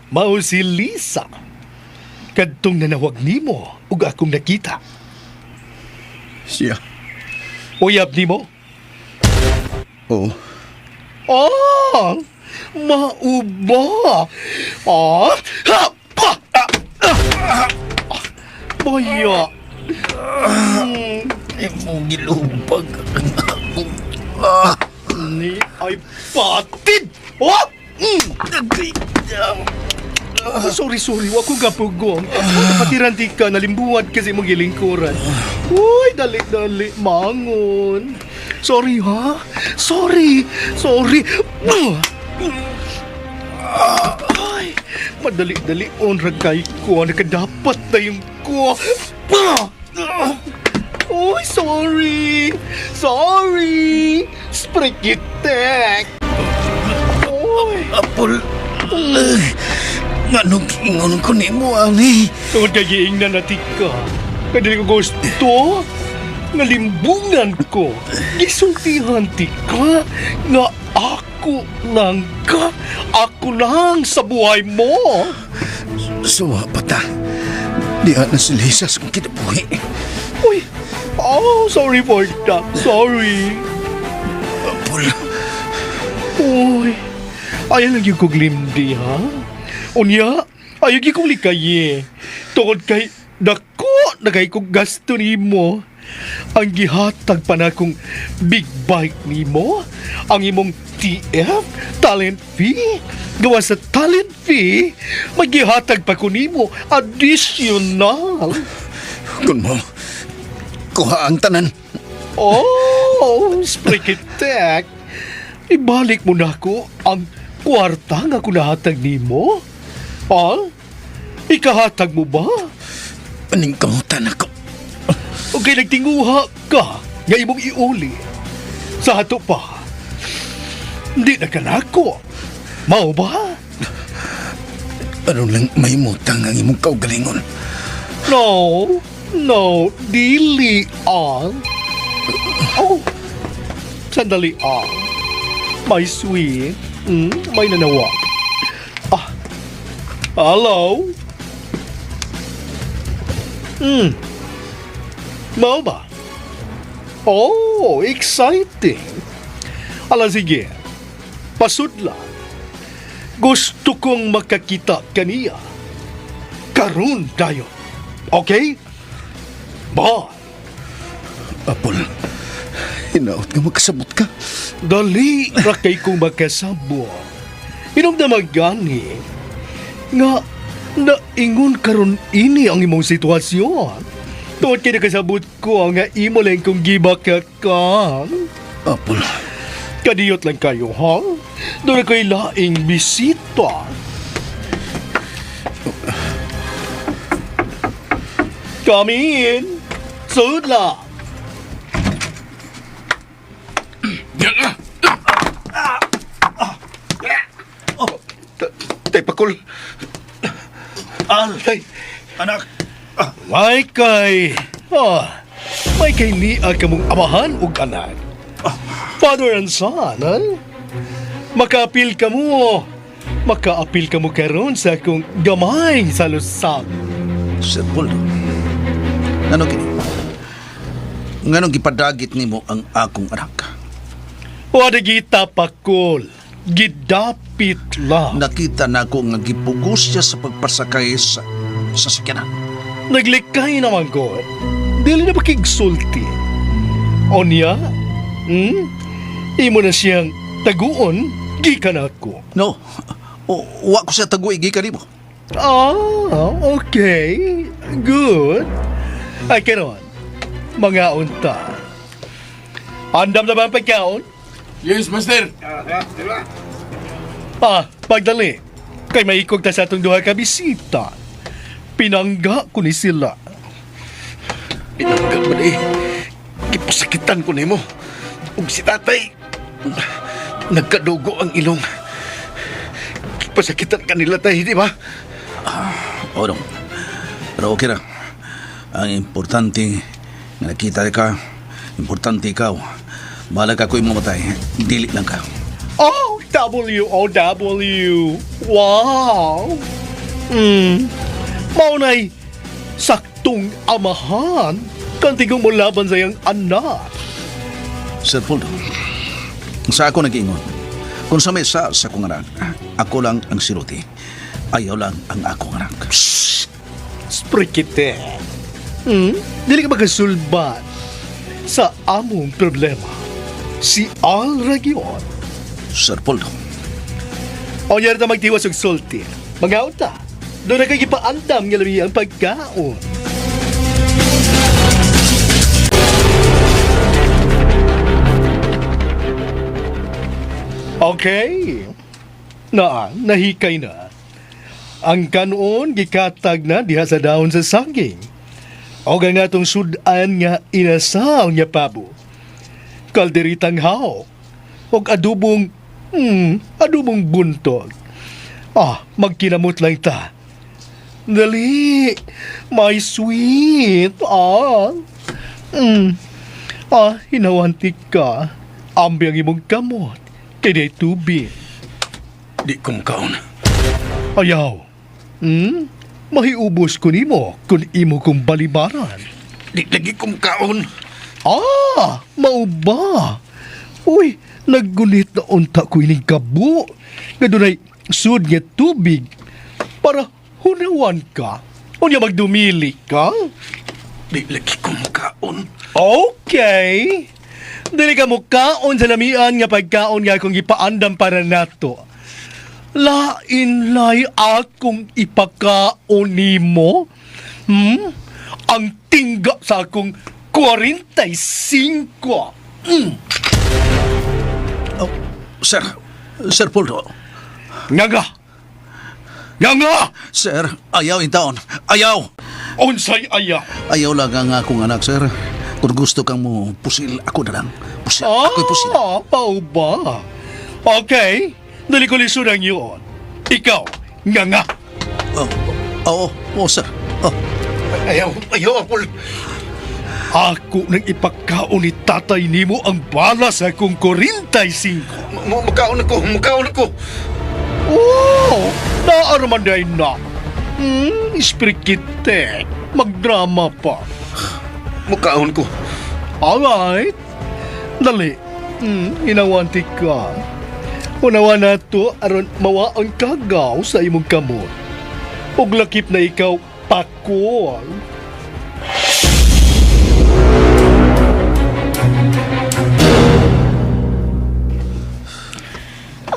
mao si Lisa. Kadtong nanawag nimo ug akong nakita. Siya? Uyab nimo? Oo. Ah! Mauba! Ah! Ha! Pa! Baya! Imong gilubag ang akong... Ni ay patid! Oh! Sorry. Wa ko gapugong. Patiranti ka, nalimbuhat kasi mong gilingkuran. Uy, dali, mangon. Sorry, ha? Sorry. Ay, madali onragay ko. Nakadapat na yung ko. Uy, sorry. Sprikitek. Uy. Apol... Anong ingon ko ni mo, ani? Tungod kay giing na natika. Kadali ko gusto. Nalimbungan ko. Gisultihan ti ka. Nga ako lang sa buhay mo. Suwa pa ta. Di na si Lisa sa kinabuhi. Uy. Sorry for that. Sorry. Apol. Uy. Ayaw lang yung kuglimdi, ha? Unya, ayaw yung kong likaye. Tungod kay dako na kay kong gasto ni mo. Ang gihatag pa na kong big bike ni mo. Ang imong TF, talent fee. Gawa sa talent fee, magihatag pa ko ni mo additional. Kung mo, kuha ang tanan. Oh, sprikitek. Ibalik mo na ko ang kwarta nga kunahatag ni mo. Ikahatag mo ba? Aning kamutan ako. Okay, nagtinguha ka nga imong iuli. Sa ato pa, hindi na ka nako. Mao ba? Ano lang may mutang ang imong kaugalingon? No, dili ang. Sandali ang. My sweet, may nanawag. Hello? Mao ba? Oh, exciting. Sige. Pasudla. Gusto kong makakita kaniya. Karun tayo. Okay? Bye. Apol, hinaot nga magkasabot ka. Dali rakay kong makasabo. Inom na magani. Nga, naingon karon ini ang imong sitwasyon. Tuot kay nakasabot ko nga imo lang kong gibaka ka. Apol, Kadiyot lang kayo, ha? Doon ko'y laing bisita. Come in. Sudla. Tay pakul. Tay. anak, May kay ni kamong amahan ug anak. Father and son, ha? Makaapil ka mo. Makaapil ka mo karon sa akong gamay sa lusag. Sir Poldo, ngano kini? Ngano gipadagit nimo ang akong anak? Wala gita pakol. Gidapit lang. Nakita na ko nga gipugos siya sa pagpasakay sa sakyanan. Naglikay naman ko. Dili na makigsulti. O niya? Imo na siyang taguon, gikan ako. No, wa ko siya taguig gikan nimo. Okay. Good. Ay, karon. Mga unta. Andam na ba ang pagkaon? Yes, master. Pagdali. Kay maikog ta sa atong duha ka bisita. Pinangga ko ni sila. Pinanggal ba di? Kipasakitan ko nimo. Ug si tatay, nagkadugo ang ilong. Kipasakitan kanila tay, di ba? Oo dong. Pero okay ra. Ang importante nga nakita ka, importante ikaw. Bahala ka ko yung mamatay. Dili lang ka. W-O-W. Wow. Maunay, saktong amahan. Kantigong mo laban sa iyang anak. Sir Poldo, sa ako nag-iingon. Kung sa mesa sa akong anak, ako lang ang siruti. Ayaw lang ang akong anak. Sprikite. Dili ka magasulbat sa among problema. Si Al Region. Sir Poldo, O niya na magtiwas og sulti. Mga uta, doon na kayo paandam nga labi ang pagkaon. Okay. Nahikay na. Ang kanon gikatag na diha sa dahon sa saging. O nga atong sudan nga inasaw niya pabo. Kalderitang hao. Og adubong buntog. Magkinamot lang ta. Dali, my sweet. Hinawantik ka. Ambi ang imong kamot. Kaya day tubig. Di kong kaon. Ayaw. Mahiubos ko nimo kung imo kong balibaran. Di lagi kong kaon. Mao ba? Uy, naggunit na unta ko ining kabo. Nga dunay sud nga tubig para hunawan ka. O niya magdumili ka? Di lagi kong kaon. Okay. Dili ka mo kaon sa lamian nga pagkaon nga akong ipaandam para nato. Lain-lay akong ipakaon nimo. Ang tingga sa akong 45. Sir Poldo. Nga! Sir, ayaw in taon. Ayaw! Unsay ayaw? Ayaw lang ang akong anak, sir. Kung gusto kang mo pusil, ako na lang. Ako'y pusil. Pao ba? Okay. Dali ko lisunang yun. Ikaw, nga. Oo, sir. Ayaw, Apol. Ako nang ipagkaon ni tatay nimo ang bala sa akong 45. Makaon ako. Naaraman day na. Isprikite. Magdrama pa. Makaon ko. Alright. Dali. Inawanti ka. Unawa na to aron mawaang kagaw sa imong kamot. Ug lakip na ikaw pakol.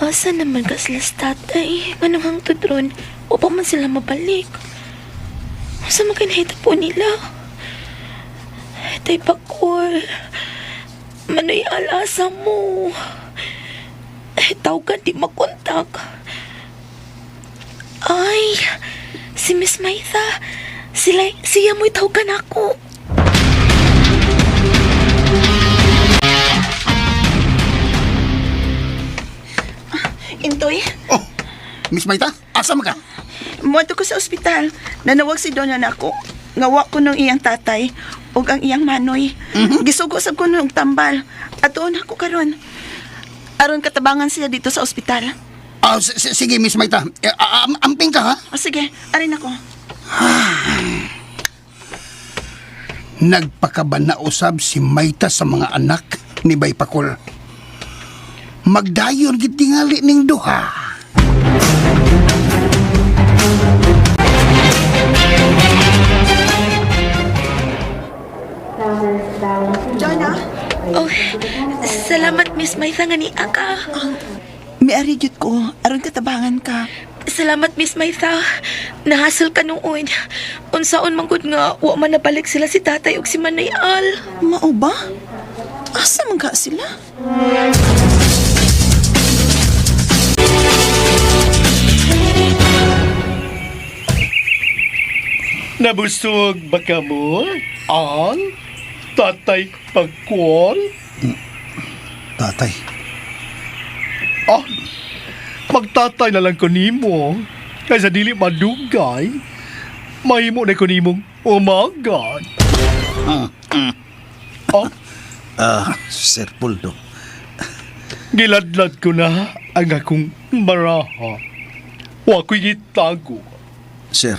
Asa naman ka sila sa tatay? Anong hangtod ron? Upang man sila mabalik. Asa makinahita po nila? Tay pakol. Manoy alasa mo. Tawag di makontak. Ay, si Miss Maitha. Siya mo'y tawagan ako. Intoy, Miss Maita, asa ka? muadto ko sa ospital. Nanawag si Donya nako. Ngawa ko ng iyang tatay ug ang iyang manoy. Gisugos ko ng tambal. At doon ako karon. Aron katabangan siya dito sa ospital. Sige, Miss Maita. Amping ka, ha? O sige, arin ako. Nagpakabanausab si Maita sa mga anak ni Baypakol. Magdayon gid tingali ning duha. Jonah, Oh, salamat Miss Maitha nga ni Aka. may arigyot ko. Aron katabangan ka. Salamat Miss Maitha. Nahasol ka noon. Unsaon manggod nga wa man nabalik sila si tatay ug si Manay Al. Mao ba? Asa man ka sila? Nabusog ba ka mo? Ang tatay pagkuon? Tatay, Ah, magtatay na lang ko nimo. Kaysa dili madugay, mahimo na ko nimong umagat. Sir Puldo. Giladlad ko na ang akong maraha. Wa ko'y gitago. Sir,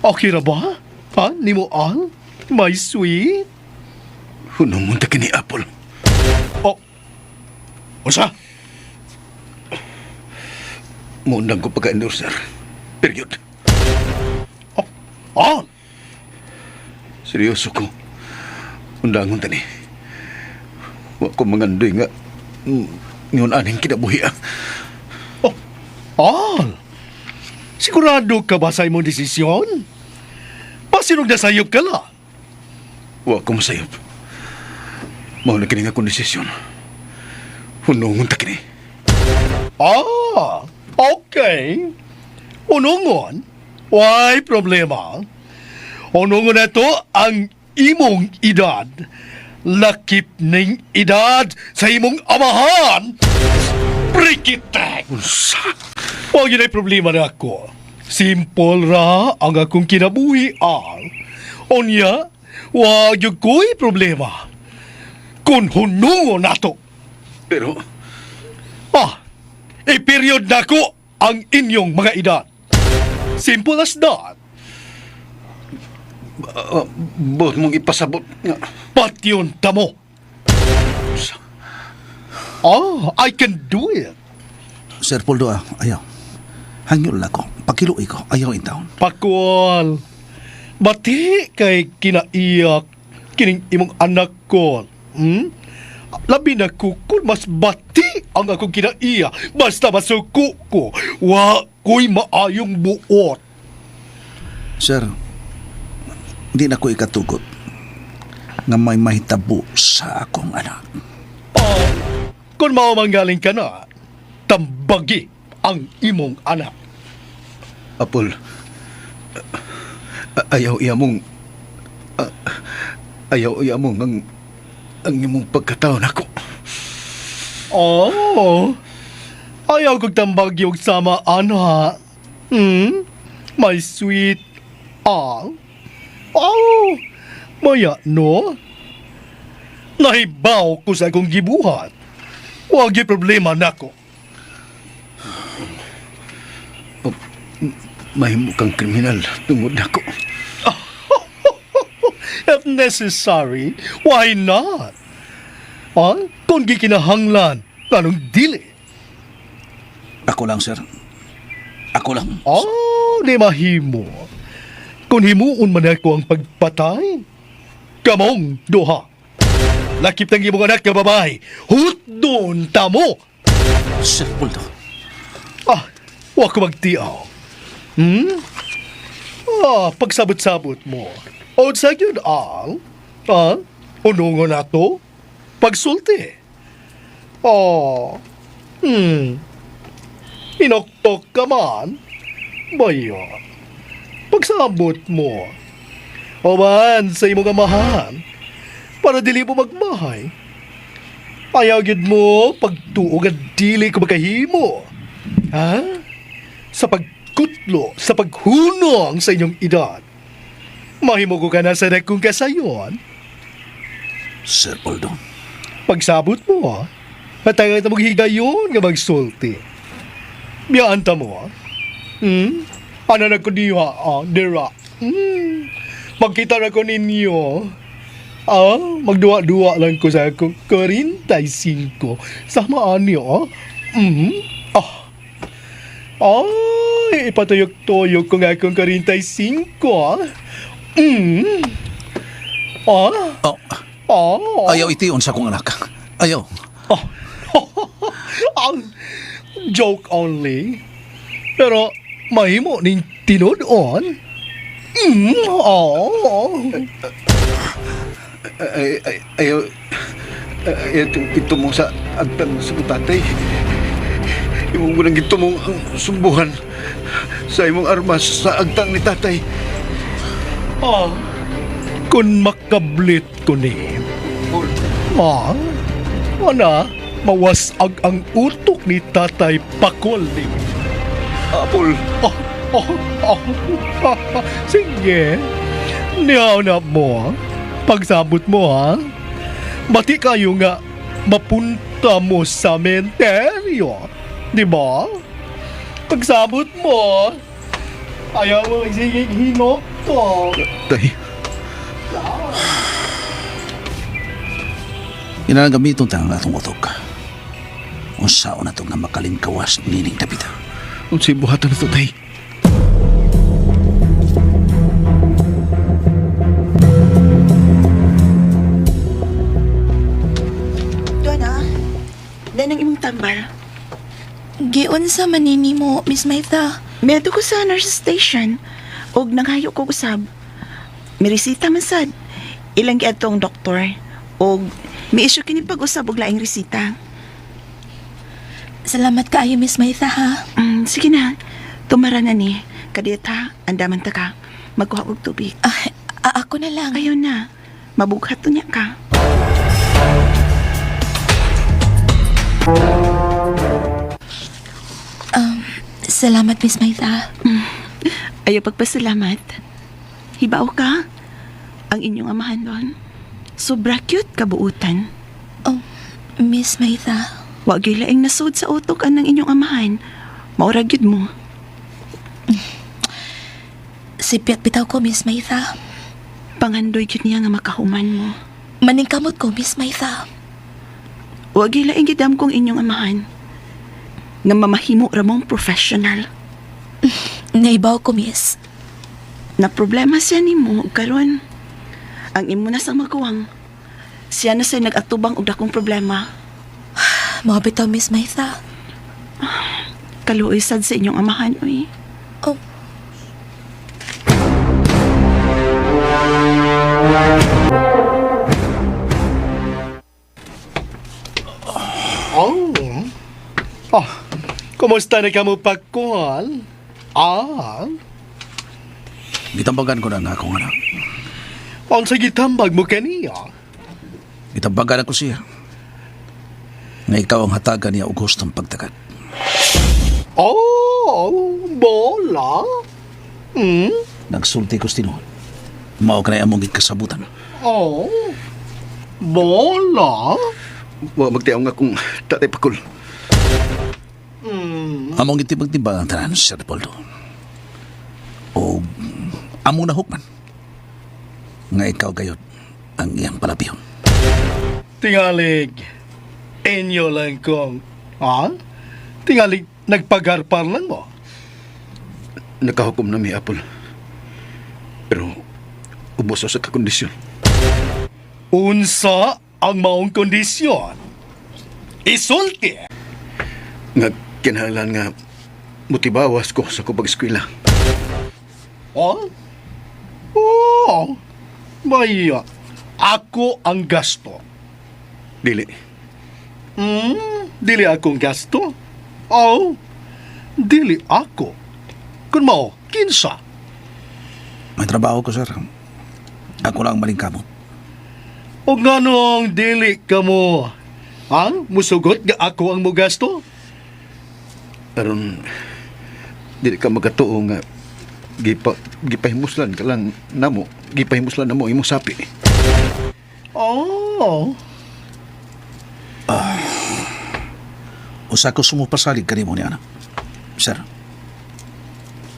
Okay ra ba? Ha? Nimo Al? My sweet? Hunong munta kini Apple. Oh. Usa? Mundang ko pagka-endorser. Period. Oh. Al? Seryoso ko. Undangon tani. Wa ko mangandoy nga ngayon aning kinabuhi ah. Oh. Al? Sigurado ka ba sa imong desisyon? Pasinog na sayop ka la? Wa ko masayop. Mao na kini nga akong desisyon. Hunongon ta kini. Okay. Unungon? Why problema? Unungon na to ang imong edad. Lakip ning edad sa imong amahan. Brikitek! Unsa? Huwag yun ay problema na ako. Simple ra ang akong kinabuhi ang. Onya, huwag yun ko'y problema. Kung hunungon na to. Pero I-period na ko ang inyong mga edad. Simple as that. buot mong ipasabot nga. Pati yun, tamo. I can do it. Sir Puldo, ayaw. Hangyo lang ko. Pagkiluoy ko, ayaw in town. Pakual. Bati kay kinaiyak kining imong anak ko. Labi na ko kung mas bati ang akong kinaiya basta masuko ko. Wa ko'y maayong buot. Sir, di na ko ikatugot nga may mahitabo sa akong anak. Kung maumanggaling ka na, tambagi ang imong anak. Apple, ayaw iya mong ang imong pagkataon ako. Ayaw kong tambagi og sama ana. My sweet. Maya no? Nahibaw ko sa akong gibuhat. Huwag yung problema nako. Mahimo kang kriminal tungod nako. If necessary, why not? Kung gikinahanglan, anong dili? Ako lang, sir. Ako lang. Di mahimo. Kung himuon man ako ang pagpatay, kamong duha. Lakip ng imong anak nga babae, hutdon tamo. Sir Puldo. Wa ko magtiaw. Pagsabot-sabot mo. O sa yun ang, unungo na to, pagsulti. Inoktok ka man, bayo. Pagsabot mo, o man sa imong amahan, para dili mo magmahay. Ayaw gid mo pagtuog at dili ko makahimo. Sa pagkutlo, sa paghunong sa inyong edad. Mahimo ko ka na sa dakong kasayon. Sir Puldo. Pagsabot mo, Matagal na maghigayon nga magsulti. Biyaan ta mo, ha? Ano na ko diha, dira? Magkita na ko ninyo. Magduwa-duwa lang ko sa akong 45. Samaan niyo, ipatuyok-tuyok ko nga akong 45, Ayaw itiyon sa kong anak. Ayaw. Joke only. Pero mahimo ning tinud-on. Ayaw ito mo sa agtang sa tatay. Imong mo nang ito mong sumbuhan sa imong armas sa agtang ni tatay. Kung makablit ko ni. Ana, mawasag ang utok ni Tatay Pakol ni. Apol. Sige. Niyaw na mo. Pagsabot mo, ha? Bati kayo nga mapunta mo sa menteryo. Di ba? Pagsabot mo, ayaw mo magsigig hinok to. Tay. Inalang gamiton tayo nga itong utok. Unsaon na ito nga makalimkawas nining Dabita. Unsay buhatan na ito, tay? Donna, dahil ang imong tambal. Giun sa manini mo, Miss Maitha. Medo ko sa nurse station. Og nanghayo ko usab. Mirisita man sad. Ilang giadtong doktor. Og may issue kini pag-usab og laing resita. Salamat kaayo, Miss Maitha, ha? Sige na. Tumara na ni. Kadiyat ha, andaman ta ka. Magkuha og tubig. Ako na lang. Ayaw na. Mabughat to niya ka. Salamat, Miss Maitha. Ayaw pagpasalamat. Hibaw ka. Ang inyong amahan doon. Sobra cute kabuutan. Miss Maitha. Wag yung laing nasud sa utok ang ng inyong amahan. Maurag yun mo. Sipiat bitaw ko, Miss Maitha. Pangandoy yun niya nga makahuman mo. Maningkamot ko, Miss Maitha. Wag yung laing gidam kong inyong amahan. Nga mamahimo ramong professional. Naibaw ko, Miss. Na problema siya ni mo karon. Ang imo na sa maguwang. Siya na siya nag-atubang og dakong problema. Mga bitaw, Miss Maitha. Kaluoy sad sa inyong amahan, uy. Kumusta na ka mo, Pakol? Gitambagan ko na nga akong anak. Ang sa gitambag mo kaniya? Gitambagan ako siya. Nga ikaw ang hatagan niya og gustong pagtagat. Bola? Nagsulti ko tinuod. Mao ka na among gikasabutan. Bola? Wa magtiaw nga kung tatay Pakol. Among gitibag-tibag ang tanan, Sir Poldo. O among nahukman. Nga ikaw gayod ang iyang palabihon. Tingalig. Inyo lang kong, Tingalig, nagpagarpar lang mo. Nakahukom na mi, Apol. Pero, ubuso sa kakondisyon. Unsa ang maong kondisyon? Isulti! Nga kinahanglan nga motibawas ko sa kubag-eskwela. Maya, ako ang gasto. Dili. Dili akong gasto? Dili ako. Kung mo, kinsa? May trabaho ko, sir. Ako lang malingkamot. O ganong dili ka mo? Musugot nga ako ang mo gasto? Aron, dili ka magatuo nga gipahimuslan ka lang namo. Gipahimuslan namo imong sapi. Usa ko sumupasalig kanimo ni ana. Sir,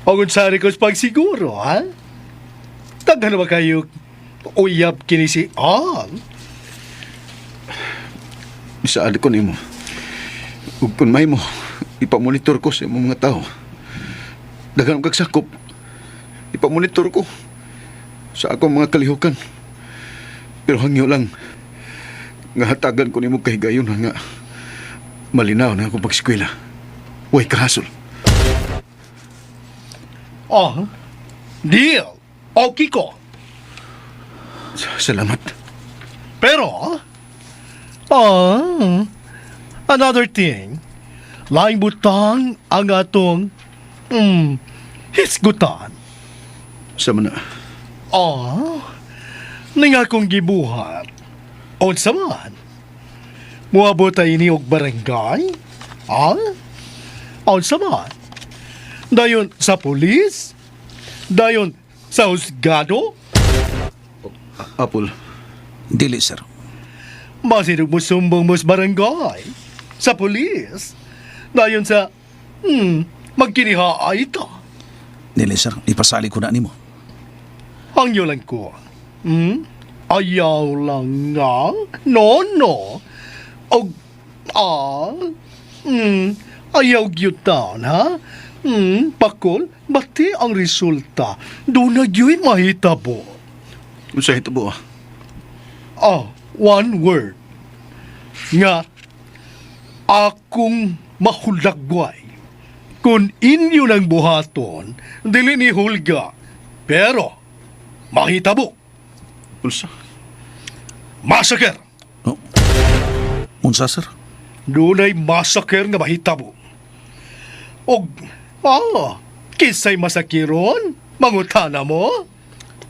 Ang unsari ko pagsiguro, ha? Taghan naman kayo uyab kini si Al. Isaali ko nimo. Ug kung may mo, ipamonitor ko sa imong mga tao. Daghan kag sakop. Ipamonitor ko sa akong mga kalihukan. Pero hangyo lang nga hatagan ko nimo kay gayon nga malinaw na akong pag-eskwela. Way kahasol. Deal. Okay ko. Salamat. Pero, another thing, laing butang ang atong, hisgutan. Sama na. Ning akong gibuhat. Unsa man? Muabot ay ini og barangay? Unsa man? Dayon sa pulis? Dayon sa husgado? Apple. dili sir. Masinog mo sumbong mo sa barangay? Sa pulis? Dayon sa, magkinihaay ta. Dili sir, ipasali ko na nimo. Ang lang ko. Ayaw lang nga. No. Og, ayaw gyutan, ha? Pakol, bati ang resulta. Doon na gyu'y mahitabo. Unsa hitabo? One word. Nga, akong mahulagway. Kung inyo ng buhaton, dili ni Hulga. Pero, mahitabo. Unsa? Massacre. Unsa sir? Doon ay massacre nga mahitabo. Og, kinsay masakiron? Mangutana mo?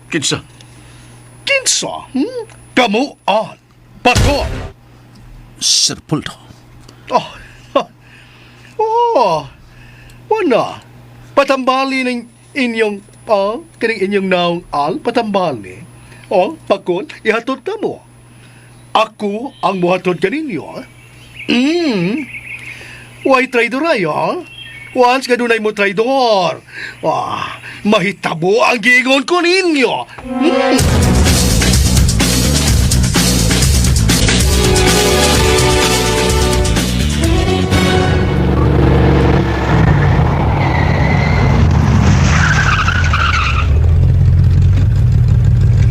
Kinsa? Kinsa? Kamuan. Pato. Sir Pulto. Wala. Patambali ng inyong, kining inyong naong al, patambali. Pakon, ihatod na mo. Ako ang muhatod kaninyo. Why traidor ayo? Once ka dunay mo traidor. Mahitabo ang giingon ko ninyo.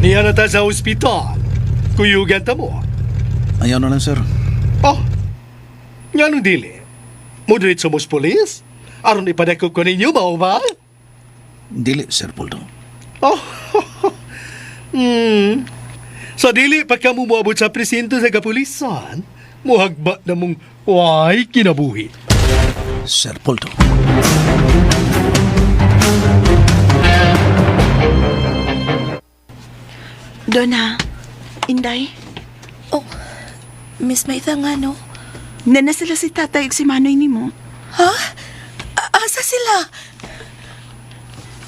Niya na ta sa ospital. Kuyugan ta mo. Ayaw na lang sir. Nga nung dili. Moderate sa mos polis? Aron ipadakop ko ninyo, mao ba? Dili sir Pulto. Sa dili pa ka mo moabot sa presinto sa kapulisan, muhagba na mong way kinabuhi. Sir Pulto. Donna, Inday, Miss Maitha nga, no? nana sila si tatay ug si Manoy nimo. Ha? Asa sila?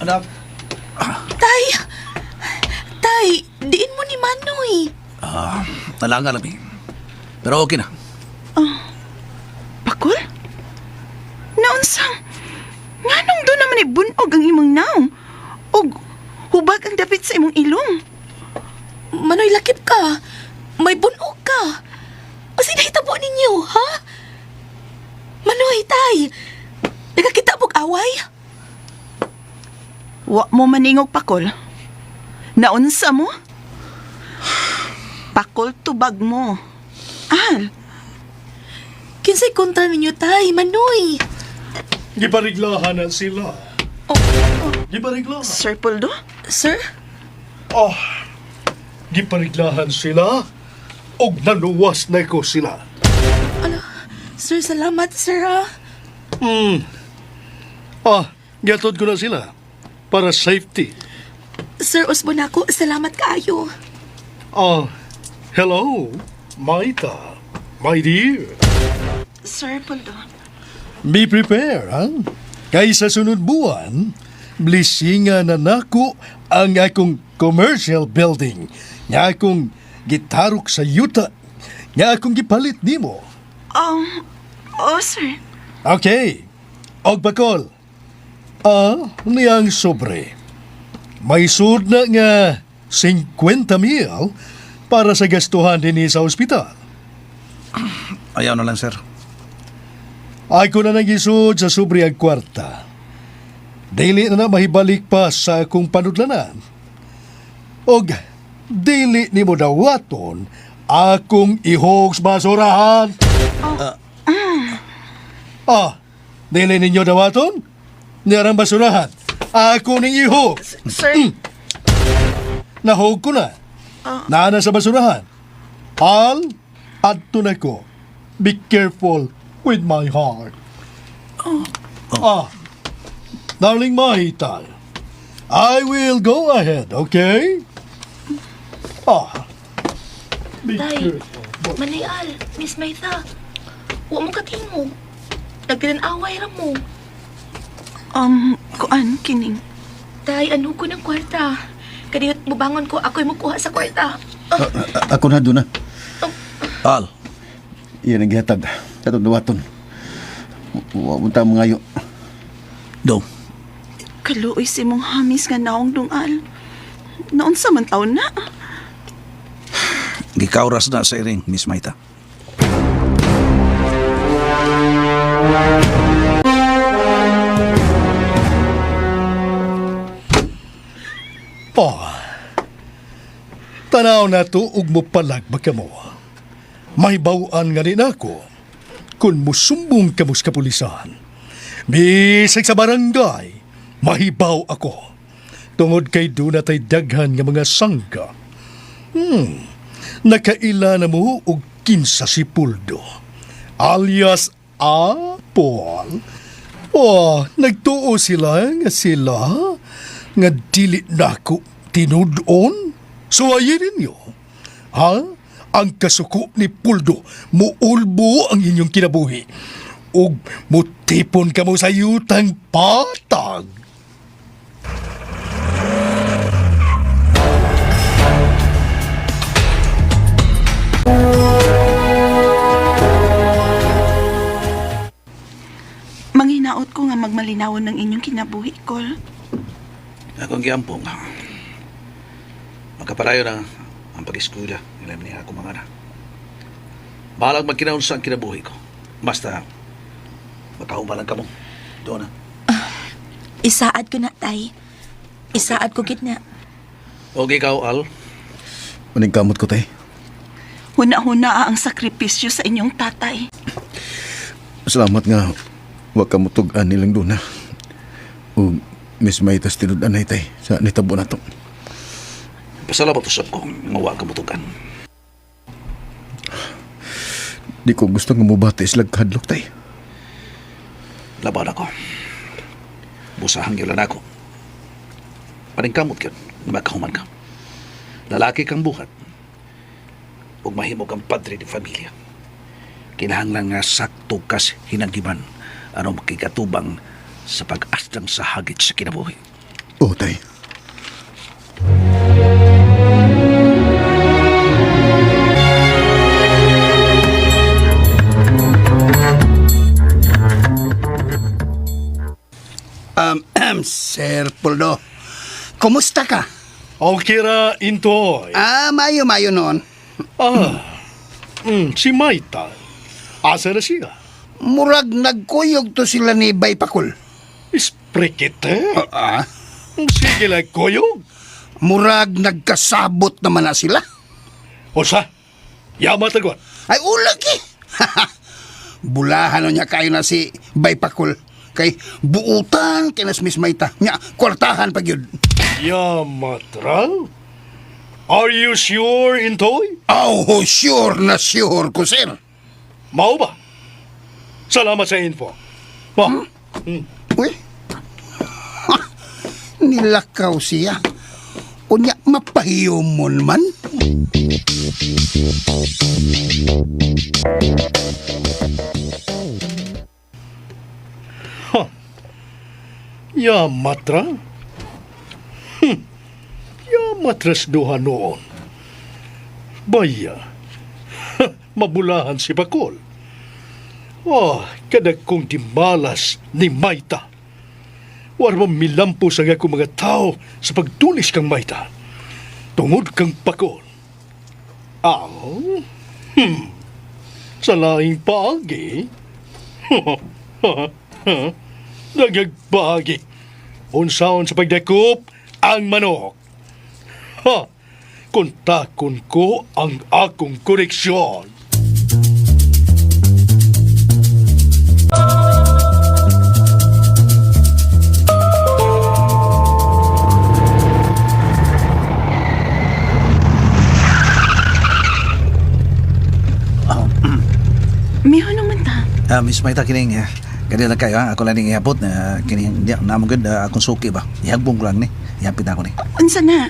Anak. Tay, diin mo ni Manoy. Talanga lang pero okay na. Pakol? Naunsang, nganong doon naman ibunog ang imong naong? Og, hubag ang dapit sa imong ilong. Manoy, lakip ka. May bunog ka. O sinahitabo ninyo, ha? Manoy, tay. Nagkakita pog away? Wa mo maningog pakol. Naunsa mo? Pakol tubag mo. Al, Kinsay kontra ninyo, tay, Manoy. Gipariglahan na sila. Gipariglahan. Sir Puldo? Sir? Gipariglahan sila. Og naluwas na ko sila. Sir, salamat, sir, ha? Gatod ko na sila. Para safety. Sir Osbon ako, salamat kaayo. Hello, Maita. My dear. Sir Puldo. Be prepared, ha? Kay sa sunod buwan, blisingan na nako ang akong commercial building. Nga akong gitarok sa yuta. Nga akong gipalit nimo. Oo, sir. Okay. Og bakol. Niyang sobre. May sud na nga 50,000 para sa gastuhan din sa ospital. Ayaw na lang, sir. Ako na nagisud sa sobre ang kwarta. Dili na mahibalik pa sa akong panudlanan. Og dili ni mo dawaton akong ihog sa basurahan. Dili ninyo dawaton? Niyarang basurahan. Ako ning ihog. Sir, Nahog ko na. Naana sa basurahan. Al, adto na ko. Be careful with my heart. Darling Mahita, I will go ahead, okay? Be Tay, careful. Manayal, Miss Maytha. Wa mo katingog. Nagtinan-away ra mo. kuan kining. Tay, ano ko ng kwarta? Kadiyot mubangon ko, ako'y mukuha sa kwarta. Ako na doon na. Al, Iyan ang gihatag. Katong dawaton. Munta mo ngayo. dong. Kaluoy si mong hamis nga naong dungal. Naon sa man taon na? Gikauras na sa iring, Miss Maita. Tanaw na to ug mo palagbag ka mo. May bawaan nga rin ako kung musumbong ka mo sa kapulisan. Bisag sa barangay, mahibaw ako. Tungod kay doon natay daghan nga mga sangga. Nakaila na mo og kinsa si Puldo, alias Apol. Nagtuo sila nga dili nako tinudon. So ayin ninyo, ang kasuko ni Puldo, muulbo ang inyong kinabuhi. Ug mutipon ka mo sa yutang patag. Manghinaot ko nga magmalinawon ng inyong kinabuhi, Col. Akong giampong. Magkapalayo na ang pag-eskwela. Ilan niya ako mga na. Bahalag magkinaon sa ang kinabuhi ko. Basta, makahumalan ka mo. Doon na. Isaad ko na, Tay. Isaad ko gid na. O ikaw, Al. Maning kamot ko, tay. Huna-huna ang sakripisyo sa inyong tatay. Salamat nga. Huwag ka mutugan nilang doon na. O Miss Maitas tinudan na tay sa nitabo na to. Pasalamat usap ko. Mawa ka mutugan. Di ko gusto nga mubati islag kadlok, tay. Laban ako. Busahang yun ako. Paningkamot yun. Makahuman ka. Lalaki kang buhat. Huwag mahimo kang padre di familia. Kinahanglan nga sakto kas hinagiman ano makikatubang sa pag-asdang sa hagit sa kinabuhi. Oo, tay. Sir Puldo, kumusta ka? Okay ra, Intoy. Mayo-mayo noon. Si Maita. Asa na siya? Murag nagkuyog to sila ni Baypakul. Isprikite. Ah, Sige lang, koyog. murag nagkasabot naman na sila. O sa? Yamat agad. Ay, ulagi! Bulahan niya kayo na si Baypakul. Kay buutan kinas Miss Maita. Nya, kwartahan pag yun. Yamat ra? Are you sure, Intoy? Oh, sure na sure ko, sir. Mao ba? Salamat sa info. Uy. Nilakaw siya. Unya, mapahiyomon man. Yamat ra? Yamat ras duha noon. Baya, mabulahan si Bakol. Kadag kong dimalas ni Maita. Wala milampo sa nga mga tao sa pagtulis kang Maita. Tungod kang pakon. Aw? Sa laing paagi? Nagagpaagi. Unsaon sa pagdakop ang manok. Kontakon ko ang akong koreksyon. Miho naman ta. Miss Maita, kining, kanina kayo, ha? Ako lang ning iabot na kining, namagod, akong suki ba? Ihagbong ko lang ni. Ihapit ako ni. Unsa na?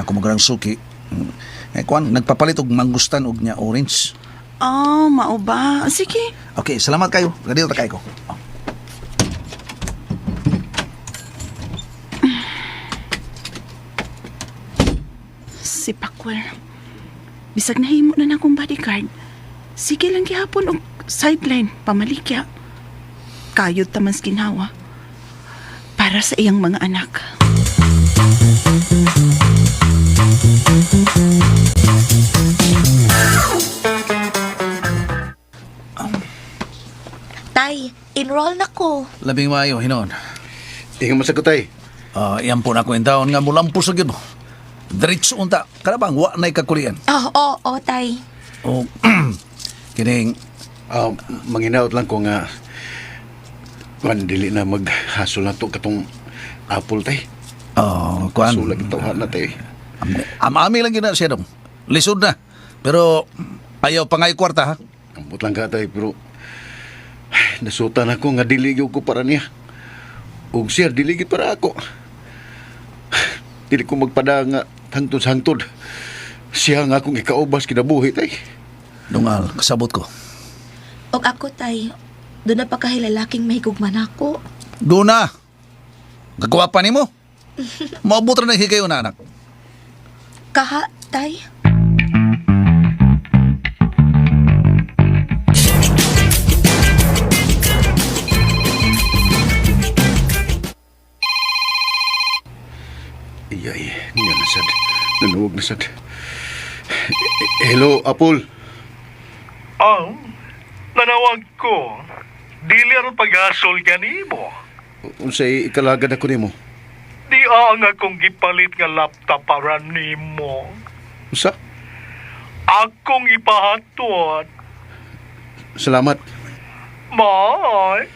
Ako magandang suki. Kuan, nagpapalit og mangustan og nya orange. Oh, mao ba? Sige. Okay, salamat kayo. Kadil ta kayo ko. Si Pakwal. Bisag nahimo na akong bodyguard. Sige lang gihapon og sideline pamalikya. Kayod tamang ginawa. Para sa iyang mga anak. Tay, enroll na ko. Labing maayo, hinon. Ingat mo sa kutay. Iyan po na ko yung taon nga mulampo sa gyud mo. Diretso unta. Karabang, wa na'y kakulian. Oo, tay. O, kining, Manginaot lang ko nga kuan dili na maghasol na to katong apple tay. kuan. Sulag ito na tay. Amami lang gina siya dong. Lisod na. Pero, ayaw pa nga'y kwarta, ha? Ambot lang ka tay pero nasutan ako nga dili gyud ko para niya. Ug siya dili gyud para ako. Dili ko magpada nga hangtod-hangtod. Siya nga akong ikaubas kinabuhi tay. Dungal, kasabot ko. Og ako, tay, doon na pagkahilalaking mahigugman ako. Doon na. Gagawa pa ni mo. Maabot rin ang higayon na anak. Kaha, tay? Iyay, nga nasad. Nanuwag nasad. Hello, Apple. Nanawag ko. Dili aron paghasol kanimo. Unsay ikalagad ako nimo? Di ang akong gipalit nga laptop para nimo. Usa? Akong ipahatod. Salamat. Bye.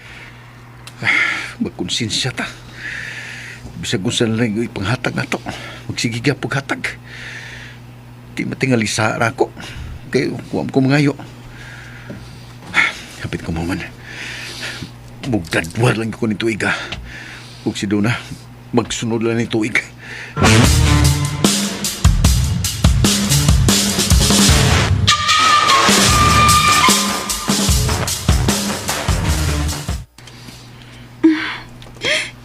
Magkonsensya ta. Bisag kung saan lang yung ipanghatag na to. Magsigigya paghatag. Di matingalisa ra ko. Kaya huwag ko mangayo. Kapit ko mo man. Mugdadwar lang ko ni tuig ha. Huwag si Dona. Magsunod lang ni tuig.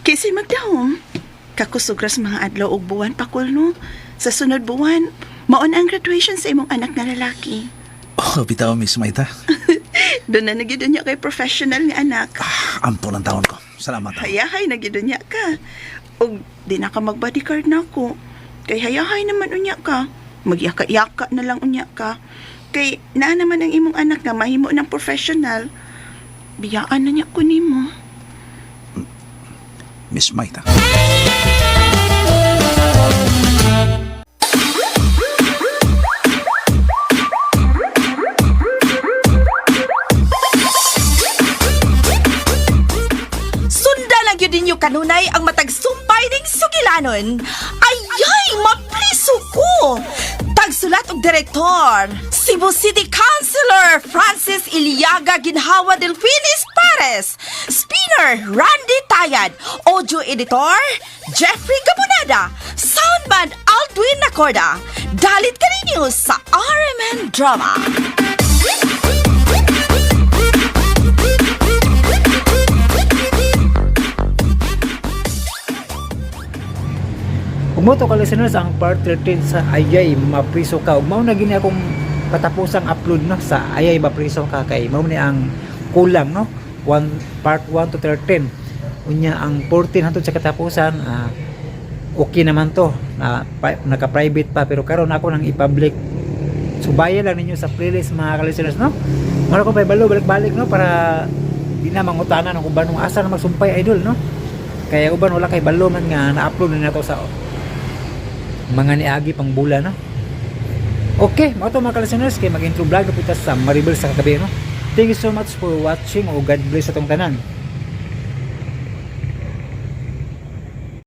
Kasi magdahom. Kakusugras mga adlaw og buwan Pakul no. Sa sunod buwan, maon ang graduation sa imong anak nga lalaki. Bitaw, Miss Maita. Doon na nagidon niya kay professional nga anak. Ampo ng taon ko. Salamat. Hayahay nagidon niya ka. Og di na ka mag-bodyguard na ako. Kay hayahay naman unya ka. Magyaka-yaka na lang unya ka. Kay naa naman ang imong anak nga mahimo ng professional. Biyaan na niya ko nimo. Miss Maita. Ninyo kanunay ang matagsumpay ning sugilanon. Ayay, mapriso ko! Tagsulat og direktor, Cebu City Councilor Francis Iliaga Ginhawa Delfinis Pares, spinner Randy Tayad, audio editor Jeffrey Gabonada, soundman Aldwin Nacorda. Dalit kaninyo sa RMN Drama. Kumoto ka listeners ang part 13 sa Ayay Mapriso Ka. Ug mao na gini akong katapusang upload no sa Ayay Mapriso Ka kay mao ni ang kulang, no? Part 1 to 13. Unya ang 14 hantod sa katapusan, okay naman to, naka-private pa, pero karon ako nang i-public. Subayan lang ninyo sa playlist mga ka-listeners, no? Mara ko pa balo balik-balik, no, para di na mangutanan ng uban ng asa na magsumpay idol, no? Kaya uban wala kay balo man nga na-upload na nato sa mga niagi pang bula, no? Okay, mga to mga ka-listeners, kay mag-intro vlog na po sa Maribel sa kagabi, no? Thank you so much for watching, o God bless atong tanan.